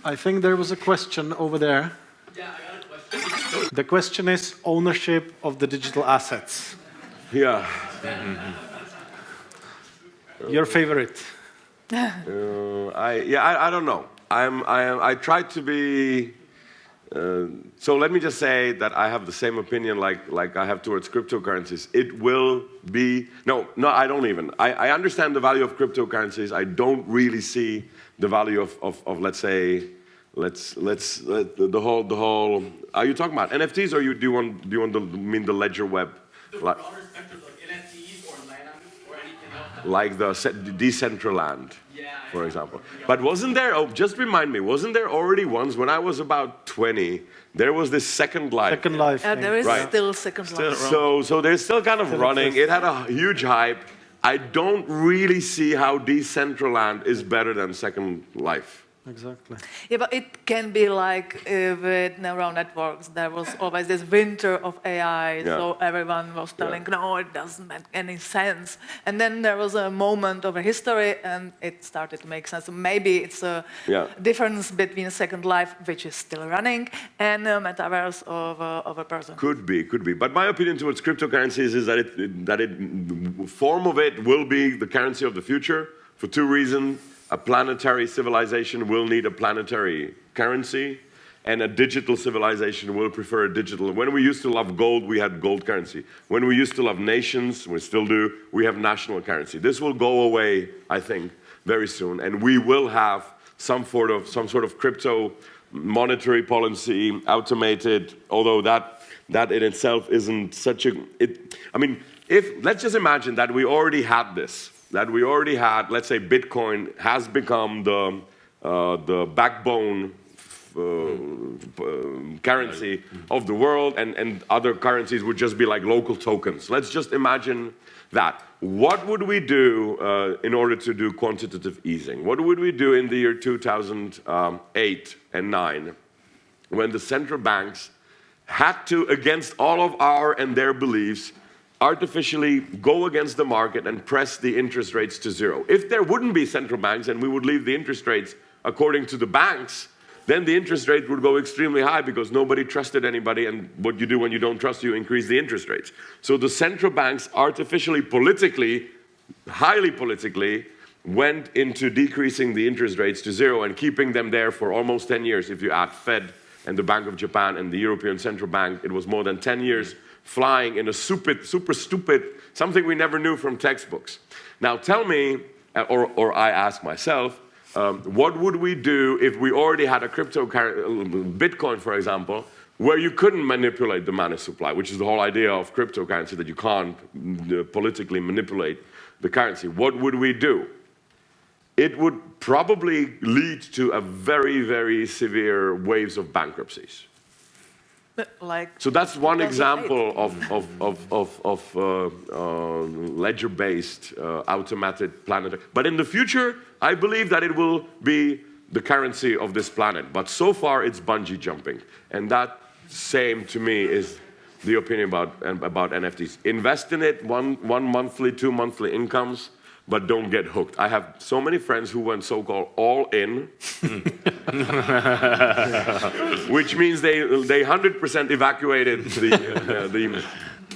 I think there was a question over there. Yeah, I got a question. The question is ownership of the digital assets. Yeah. Your favorite? I don't know. I try to be. So let me just say that I have the same opinion like I have towards cryptocurrencies. It will be no. I don't even. I understand the value of cryptocurrencies. I don't really see the value of let's say the whole. Are you talking about NFTs or do you want to mean the ledger web? The broader spectrum, like NFTs or land or anything else. Like the Decentraland, for example. But wasn't there, just remind me, wasn't there already once, when I was about 20, there was this Second Life? Second Life. There is Right. still Second Life. So they're still kind of running. It had a huge hype. I don't really see how Decentraland is better than Second Life. Exactly. Yeah, but it can be like with neural networks. There was always this winter of AI, so everyone was telling, no, it doesn't make any sense. And then there was a moment of a history, and it started to make sense. So maybe it's a difference between Second Life, which is still running, and a metaverse of a person. Could be. But my opinion towards cryptocurrencies is that form of it will be the currency of the future for two reasons. A planetary civilization will need a planetary currency, and a digital civilization will prefer a digital. When we used to love gold, we had gold currency. When we used to love nations, we still do, we have national currency. This will go away, I think, very soon, and we will have some sort of crypto monetary policy, automated, although that in itself isn't such a. Let's just imagine that we already had this. That we already had, let's say Bitcoin has become the backbone currency of the world, and other currencies would just be like local tokens. Let's just imagine that. What would we do in order to do quantitative easing? What would we do in the year 2008 and 9 when the central banks had to, against all of our and their beliefs, artificially go against the market and press the interest rates to zero? If there wouldn't be central banks and we would leave the interest rates according to the banks, then the interest rate would go extremely high because nobody trusted anybody, and what you do when you don't trust, you increase the interest rates. So the central banks artificially, politically, highly politically, went into decreasing the interest rates to zero and keeping them there for almost 10 years. If you add Fed and the Bank of Japan and the European Central Bank, it was more than 10 years flying in a super stupid, something we never knew from textbooks. Now tell me, or I ask myself, what would we do if we already had a Bitcoin, for example, where you couldn't manipulate the money supply, which is the whole idea of cryptocurrency, that you can't politically manipulate the currency. What would we do? It would probably lead to a very, very severe waves of bankruptcies. So that's one example of ledger-based, automated planetary. But in the future, I believe that it will be the currency of this planet. But so far, it's bungee jumping. And that same, to me, is the opinion about NFTs. Invest in it, one monthly, 2 monthly incomes, but don't get hooked. I have so many friends who went so-called all in, which means they 100% evacuated the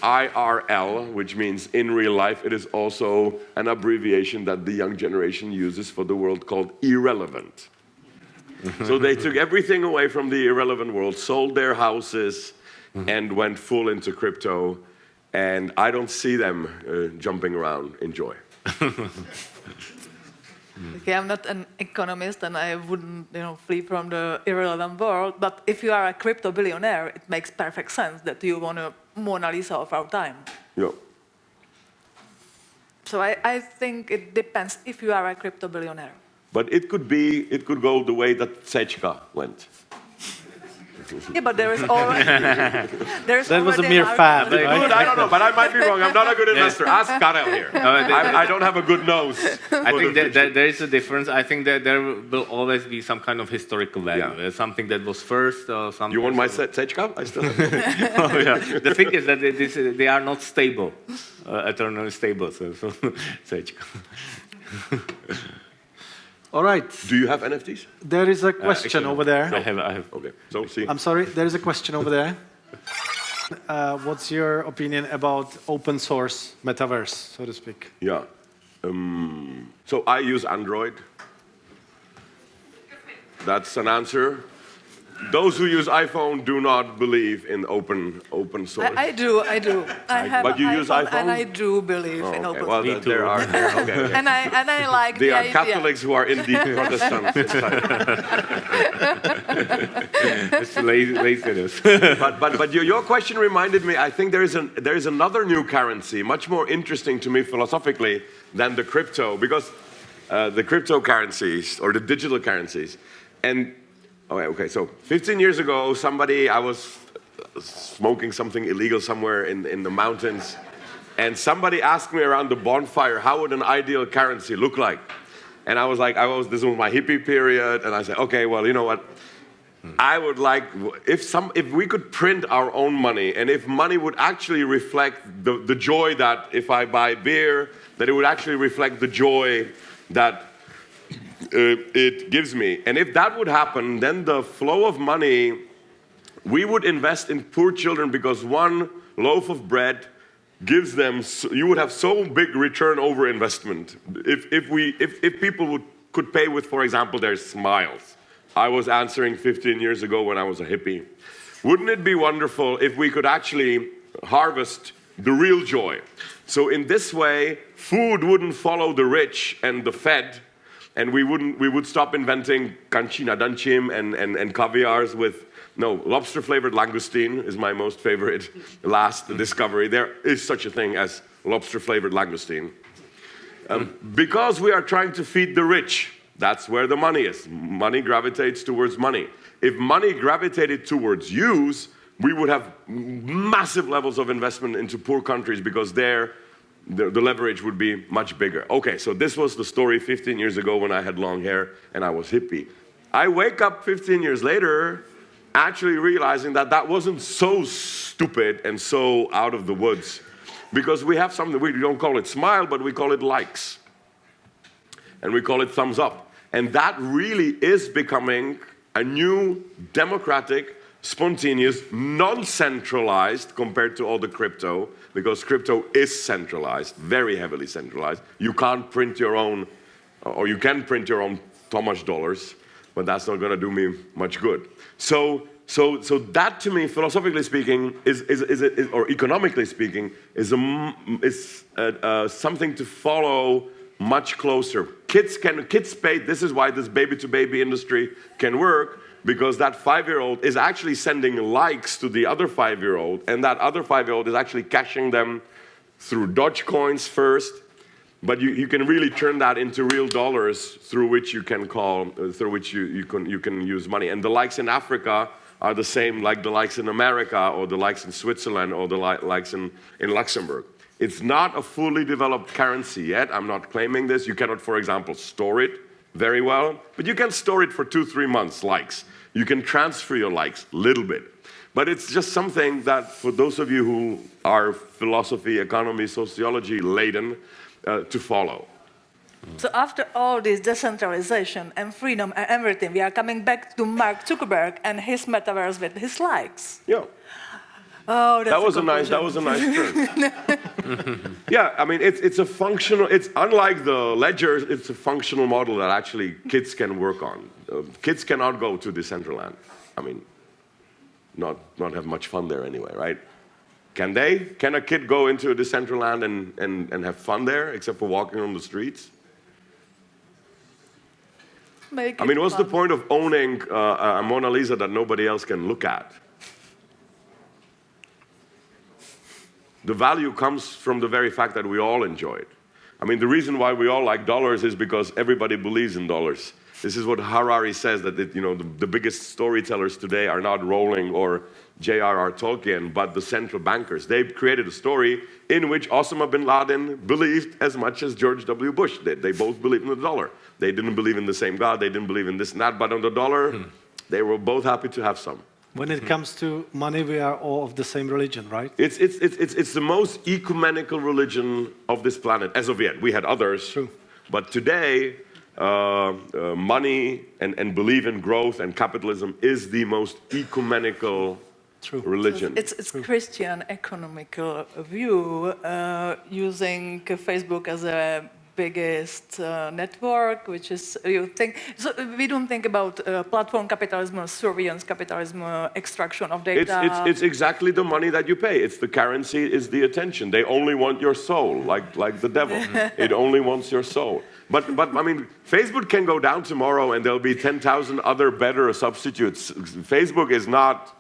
IRL, which means in real life. It is also an abbreviation that the young generation uses for the world called irrelevant. So they took everything away from the irrelevant world, sold their houses, and went full into crypto. And I don't see them jumping around in joy. Okay, I'm not an economist, and I wouldn't, flee from the irrelevant world. But if you are a crypto billionaire, it makes perfect sense that you want a Mona Lisa of our time. Yeah. So I think it depends if you are a crypto billionaire. But it could go the way that Sechka went. Yeah, but there is already. That was a mere fad. Good, I don't know, but I might be wrong. I'm not a good investor. Ask Karel here. I don't have a good nose. I think that there is a difference. I think that there will always be some kind of historical value. Yeah. Something that was first or something. You want my Sechka? I still have it. Oh, yeah. The thing is that they are not stable, eternally stable. So All right. Do you have NFTs? There is a question over there. I have. Okay. So see. I'm sorry, there is a question over there. What's your opinion about open source metaverse, so to speak? Yeah. So I use Android. That's an answer. Those who use iPhone do not believe in open source. I do. I have But you an use iPhone, iPhone? and I do believe in Okay. open Well, source. there are. Okay. And I like They the are idea. Catholics who are indeed Protestants inside. It's laziness. But your question reminded me. I think there is another new currency, much more interesting to me philosophically than the crypto, because the cryptocurrencies or the digital currencies. And okay. So 15 years ago, I was smoking something illegal somewhere in the mountains, and somebody asked me around the bonfire, how would an ideal currency look like? And I was like, this was my hippie period, and I said, okay, well, you know what? I would like if we could print our own money, and if money would actually reflect the joy that if I buy beer, that it would actually reflect the joy that it gives me. And if that would happen, then the flow of money, we would invest in poor children, because one loaf of bread gives them, you would have so big return over investment. If people could pay with, for example, their smiles. I was answering 15 years ago when I was a hippie. Wouldn't it be wonderful if we could actually harvest the real joy? So in this way, food wouldn't follow the rich and the fed, and we would stop inventing canchina danchim and caviars with, lobster-flavored langoustine is my most favorite last discovery. There is such a thing as lobster-flavored langoustine. Because we are trying to feed the rich, that's where the money is. Money gravitates towards money. If money gravitated towards use, we would have massive levels of investment into poor countries, because the leverage would be much bigger. Okay, so this was the story 15 years ago when I had long hair and I was hippie. I wake up 15 years later actually realizing that wasn't so stupid and so out of the woods, because we have something, we don't call it smile, but we call it likes. And we call it thumbs up. And that really is becoming a new democratic, spontaneous, non-centralized compared to all the crypto, because crypto is centralized, very heavily centralized. You can't print your own, or you can print your own Tomasz dollars, but that's not going to do me much good. So that, to me, philosophically speaking, or economically speaking, is something to follow much closer. Kids pay. This is why this baby-to-baby industry can work, because that 5-year-old is actually sending likes to the other 5-year-old, and that other 5-year-old is actually cashing them through Dogecoins first. But you can really turn that into real dollars through which you can you can use money. And the likes in Africa are the same like the likes in America, or the likes in Switzerland, or the likes in Luxembourg. It's not a fully developed currency yet. I'm not claiming this. You cannot, for example, store it very well, but you can store it for 2-3 months, likes. You can transfer your likes a little bit. But it's just something that, for those of you who are philosophy, economy, sociology laden, to follow. So after all this decentralization and freedom and everything, we are coming back to Mark Zuckerberg and his metaverse with his likes. Yeah. Oh, that's That was a nice turn. Yeah, I mean, it's a functional, it's unlike the ledger, it's a functional model that actually kids can work on. Kids cannot go to Decentraland. I mean, not have much fun there anyway, right? Can they? Can a kid go into a Decentraland and have fun there, except for walking on the streets? Make I mean, it what's the fun. point of owning a Mona Lisa that nobody else can look at? The value comes from the very fact that we all enjoy it. I mean, the reason why we all like dollars is because everybody believes in dollars. This is what Harari says, that the biggest storytellers today are not Rowling or J.R.R. Tolkien, but the central bankers. They've created a story in which Osama bin Laden believed as much as George W. Bush did. They both believed in the dollar. They didn't believe in the same God, they didn't believe in this and that, but on the dollar, they were both happy to have some. When it comes to money, we are all of the same religion, right? It's the most ecumenical religion of this planet, as of yet. We had others. True. But today, money and belief in growth and capitalism is the most ecumenical religion. It's Christian economical view, using Facebook as a biggest network, which is, you think, so we don't think about platform capitalism, surveillance capitalism, extraction of data. It's exactly the money that you pay. It's the currency, is the attention. They only want your soul, like the devil. It only wants your soul. But I mean, Facebook can go down tomorrow and there'll be 10,000 other better substitutes. Facebook is not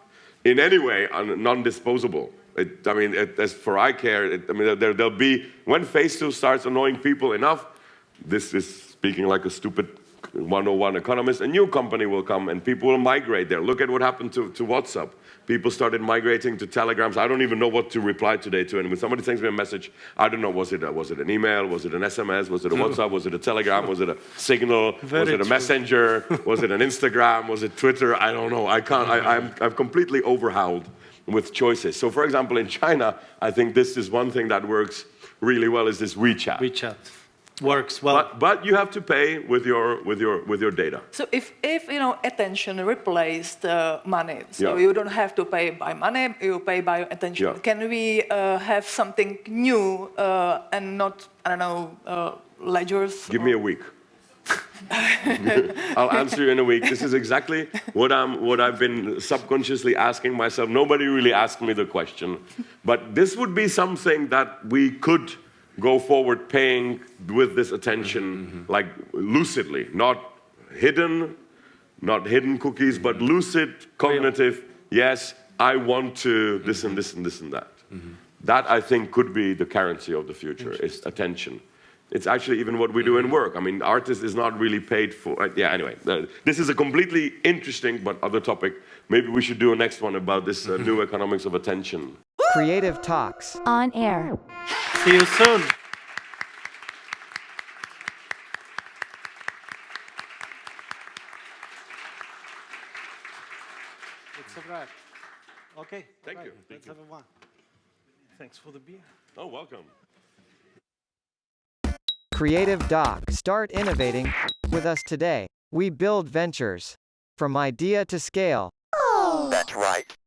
in any way non-disposable. As for I care, there'll be, when Facebook starts annoying people enough, this is speaking like a stupid 101 economist, a new company will come and people will migrate there. Look at what happened to WhatsApp. People started migrating to Telegrams. I don't even know what to reply today to. And when somebody sends me a message, I don't know, was it an email? Was it an SMS? Was it a WhatsApp? Was it a Telegram? Was it a Signal? Was it a Messenger? Was it an Instagram? Was it Twitter? I don't know. I'm completely overhauled with choices. So for example, in China, I think this is one thing that works really well, is this WeChat. WeChat works well. But you have to pay with your data. So if attention replaced money, so Yeah. you don't have to pay by money, you pay by attention. Yeah. Can we have something new and not, I don't know, ledgers? Give me a week. I'll answer you in a week. This is exactly what I've been subconsciously asking myself. Nobody really asked me the question, but this would be something that we could go forward paying with this attention, like lucidly, not hidden cookies, but lucid, cognitive. Yes, I want to this and this and this and that. That I think could be the currency of the future, is attention. It's actually even what we do in work. I mean, artist is not really paid for. Yeah, anyway, this is a completely interesting but other topic. Maybe we should do a next one about this new economics of attention. Creative Talks. On air. See you soon. It's a wrap. Okay. Thank you. Let's have a one. Thanks for the beer. Oh, welcome. Creative Doc. Start innovating with us today. We build ventures from idea to scale. That's right.